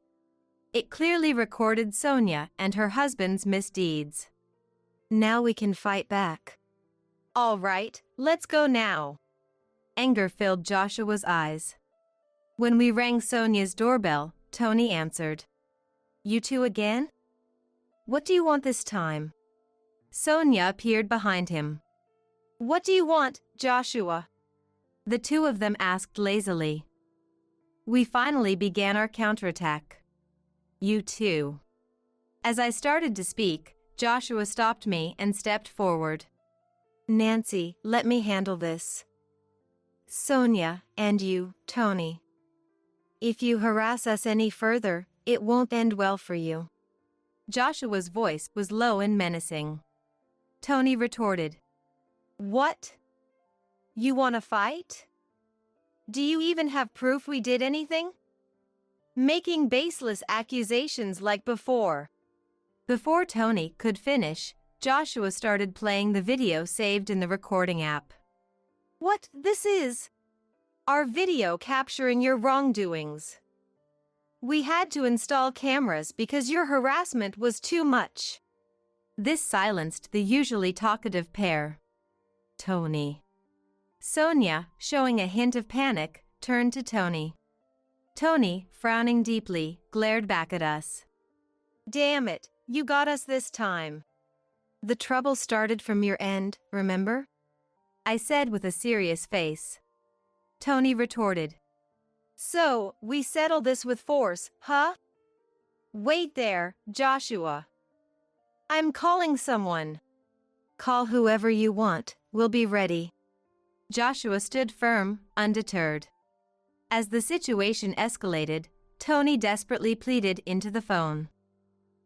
It clearly recorded Sonia and her husband's misdeeds. "Now we can fight back." "All right, let's go now." Anger filled Joshua's eyes. When we rang Sonia's doorbell, Tony answered. "You two again? What do you want this time?" Sonia appeared behind him. "What do you want, Joshua?" The two of them asked lazily. We finally began our counterattack. You too. As I started to speak, Joshua stopped me and stepped forward. Nancy, let me handle this. Sonia, and you, Tony. If you harass us any further, it won't end well for you. Joshua's voice was low and menacing. Tony retorted. What? You want to fight? Do you even have proof we did anything? Making baseless accusations like before. Before Tony could finish, Joshua started playing the video saved in the recording app. What this is? Our video capturing your wrongdoings. We had to install cameras because your harassment was too much. This silenced the usually talkative pair. Tony. Sonia, showing a hint of panic, turned to Tony. Tony, frowning deeply, glared back at us. Damn it, you got us this time. The trouble started from your end, remember? I said with a serious face. Tony retorted. So, we settle this with force, huh? Wait there, Joshua. I'm calling someone. Call whoever you want, we'll be ready. Joshua stood firm, undeterred. As the situation escalated, Tony desperately pleaded into the phone.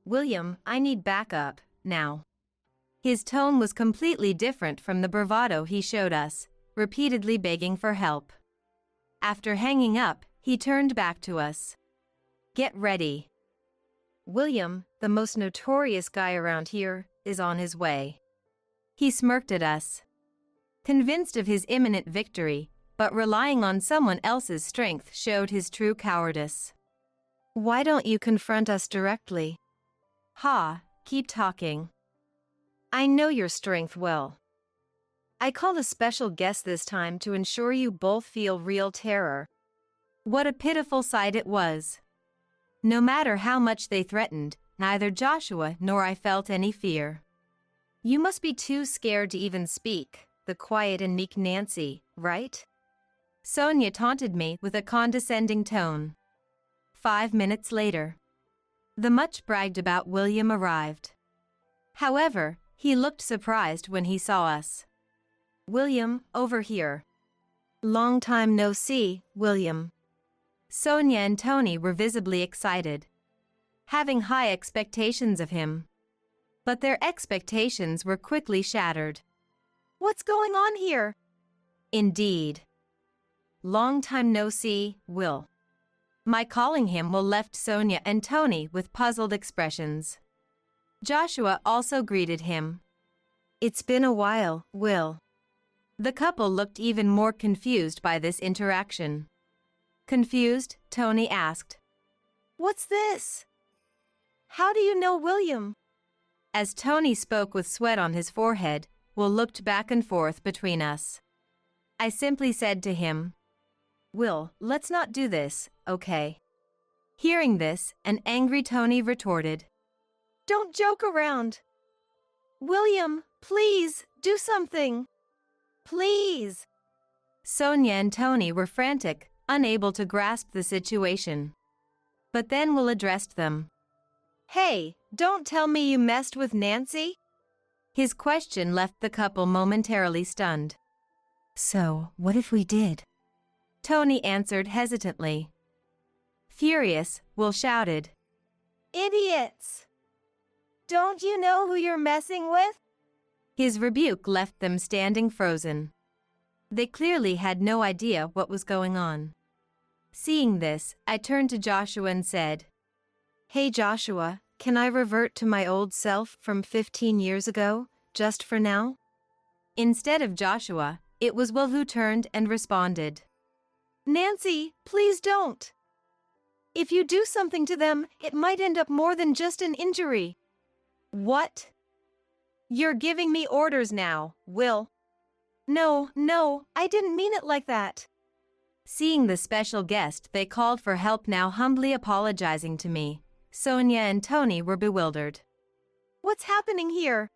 William, I need backup, now. His tone was completely different from the bravado he showed us, repeatedly begging for help. After hanging up, he turned back to us. Get ready. William, the most notorious guy around here, is on his way. He smirked at us. Convinced of his imminent victory, but relying on someone else's strength showed his true cowardice. Why don't you confront us directly? Ha, keep talking. I know your strength well. I called a special guest this time to ensure you both feel real terror. What a pitiful sight it was. No matter how much they threatened, neither Joshua nor I felt any fear. You must be too scared to even speak, the quiet and meek Nancy, right? Sonia taunted me with a condescending tone. 5 minutes later, the much bragged about William arrived. However, he looked surprised when he saw us. William, over here. Long time no see, William. Sonia and Tony were visibly excited, having high expectations of him. But their expectations were quickly shattered. What's going on here? Indeed. Long time no see, Will. My calling him Will left Sonia and Tony with puzzled expressions. Joshua also greeted him. It's been a while, Will. The couple looked even more confused by this interaction. Confused, Tony asked. What's this? How do you know William? As Tony spoke with sweat on his forehead, Will looked back and forth between us. I simply said to him, Will, let's not do this, okay? Hearing this, an angry Tony retorted, Don't joke around. William, please, do something. Please. Sonia and Tony were frantic, unable to grasp the situation. But then Will addressed them. Hey, don't tell me you messed with Nancy? His question left the couple momentarily stunned. So, what if we did? Tony answered hesitantly. Furious, Will shouted. Idiots! Don't you know who you're messing with? His rebuke left them standing frozen. They clearly had no idea what was going on. Seeing this, I turned to Joshua and said, Hey Joshua, can I revert to my old self from 15 years ago, just for now? Instead of Joshua, it was Will who turned and responded. Nancy, please don't. If you do something to them, it might end up more than just an injury. What? You're giving me orders now, Will. No, I didn't mean it like that. Seeing the special guest they called for help now humbly apologizing to me, Sonia and Tony were bewildered. What's happening here?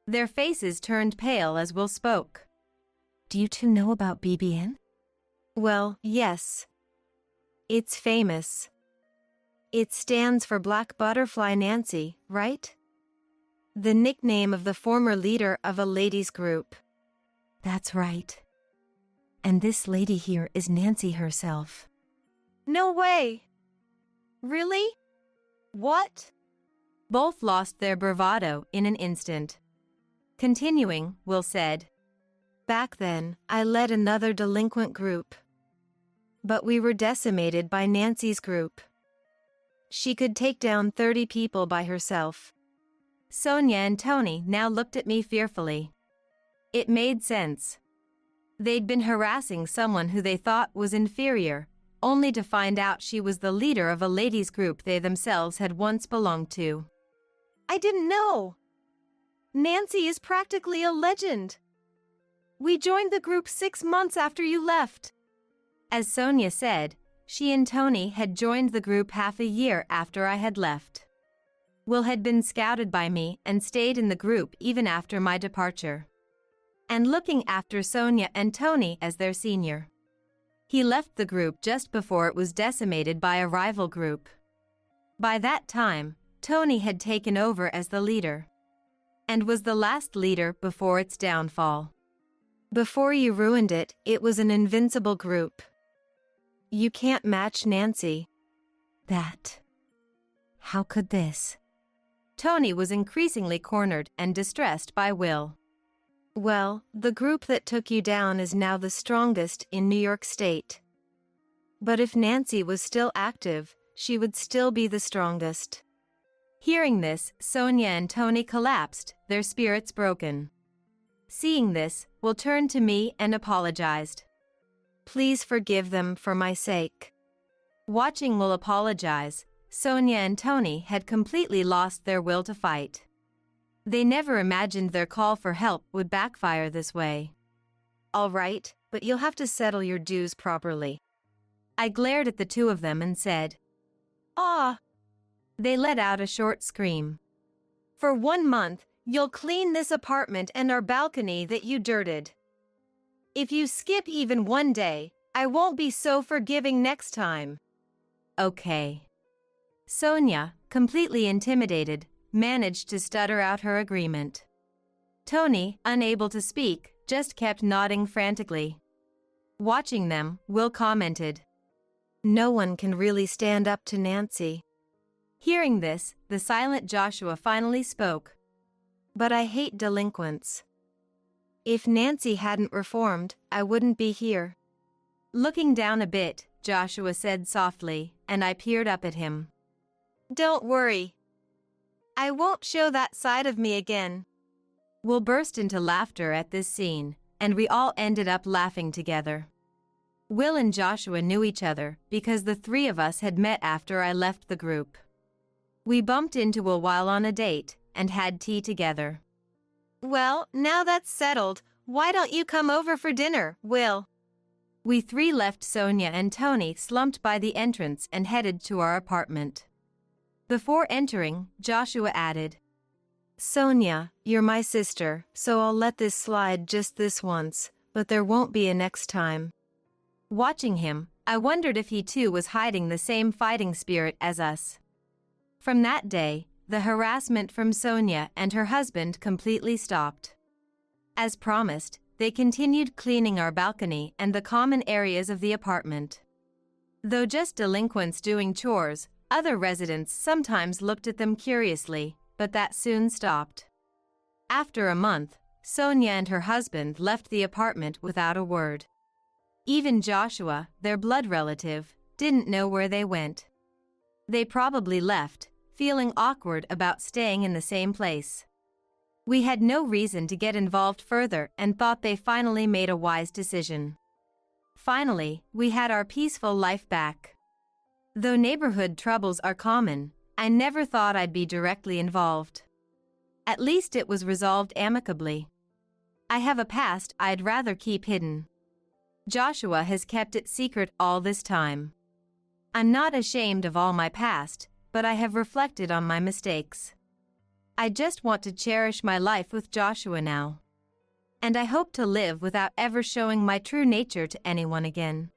Their faces turned pale as Will spoke. Do you two know about BBN? Well, yes. It's famous. It stands for Black Butterfly Nancy, right? The nickname of the former leader of a ladies' group. That's right. And this lady here is Nancy herself. No way! Really? What? Both lost their bravado in an instant. Continuing, Will said, Back then, I led another delinquent group. But we were decimated by Nancy's group. She could take down 30 people by herself. Sonia and Tony now looked at me fearfully. It made sense. They'd been harassing someone who they thought was inferior, only to find out she was the leader of a ladies' group they themselves had once belonged to. I didn't know. Nancy is practically a legend. We joined the group 6 months after you left. As Sonia said, she and Tony had joined the group half a year after I had left. Will had been scouted by me and stayed in the group even after my departure, and looking after Sonia and Tony as their senior. He left the group just before it was decimated by a rival group. By that time, Tony had taken over as the leader, and was the last leader before its downfall. Before you ruined it, it was an invincible group. You can't match Nancy. That. How could this? Tony was increasingly cornered and distressed by Will. Well, the group that took you down is now the strongest in New York State. But if Nancy was still active, she would still be the strongest. Hearing this, Sonia and Tony collapsed, their spirits broken. Seeing this, Will turned to me and apologized. Please forgive them for my sake. Watching Will apologize, Sonia and Tony had completely lost their will to fight. They never imagined their call for help would backfire this way. All right, but you'll have to settle your dues properly. I glared at the two of them and said, Ah! They let out a short scream. For 1 month, you'll clean this apartment and our balcony that you dirted. If you skip even 1 day, I won't be so forgiving next time. Okay. Sonia, completely intimidated, managed to stutter out her agreement. Tony, unable to speak, just kept nodding frantically. Watching them, Will commented, No one can really stand up to Nancy. Hearing this, the silent Joshua finally spoke. But I hate delinquents. If Nancy hadn't reformed, I wouldn't be here. Looking down a bit, Joshua said softly, and I peered up at him. Don't worry. I won't show that side of me again. Will burst into laughter at this scene, and we all ended up laughing together. Will and Joshua knew each other because the three of us had met after I left the group. We bumped into Will while on a date and had tea together. Well, now that's settled, why don't you come over for dinner, Will? We three left Sonia and Tony slumped by the entrance and headed to our apartment. Before entering, Joshua added, Sonia, you're my sister, so I'll let this slide just this once, but there won't be a next time. Watching him, I wondered if he too was hiding the same fighting spirit as us. From that day, the harassment from Sonia and her husband completely stopped. As promised, they continued cleaning our balcony and the common areas of the apartment. Though just delinquents doing chores, other residents sometimes looked at them curiously, but that soon stopped. After a month, Sonia and her husband left the apartment without a word. Even Joshua, their blood relative, didn't know where they went. They probably left, feeling awkward about staying in the same place. We had no reason to get involved further and thought they finally made a wise decision. Finally, we had our peaceful life back. Though neighborhood troubles are common, I never thought I'd be directly involved. At least it was resolved amicably. I have a past I'd rather keep hidden. Joshua has kept it secret all this time. I'm not ashamed of all my past, but I have reflected on my mistakes. I just want to cherish my life with Joshua now. And I hope to live without ever showing my true nature to anyone again.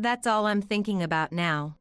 That's all I'm thinking about now.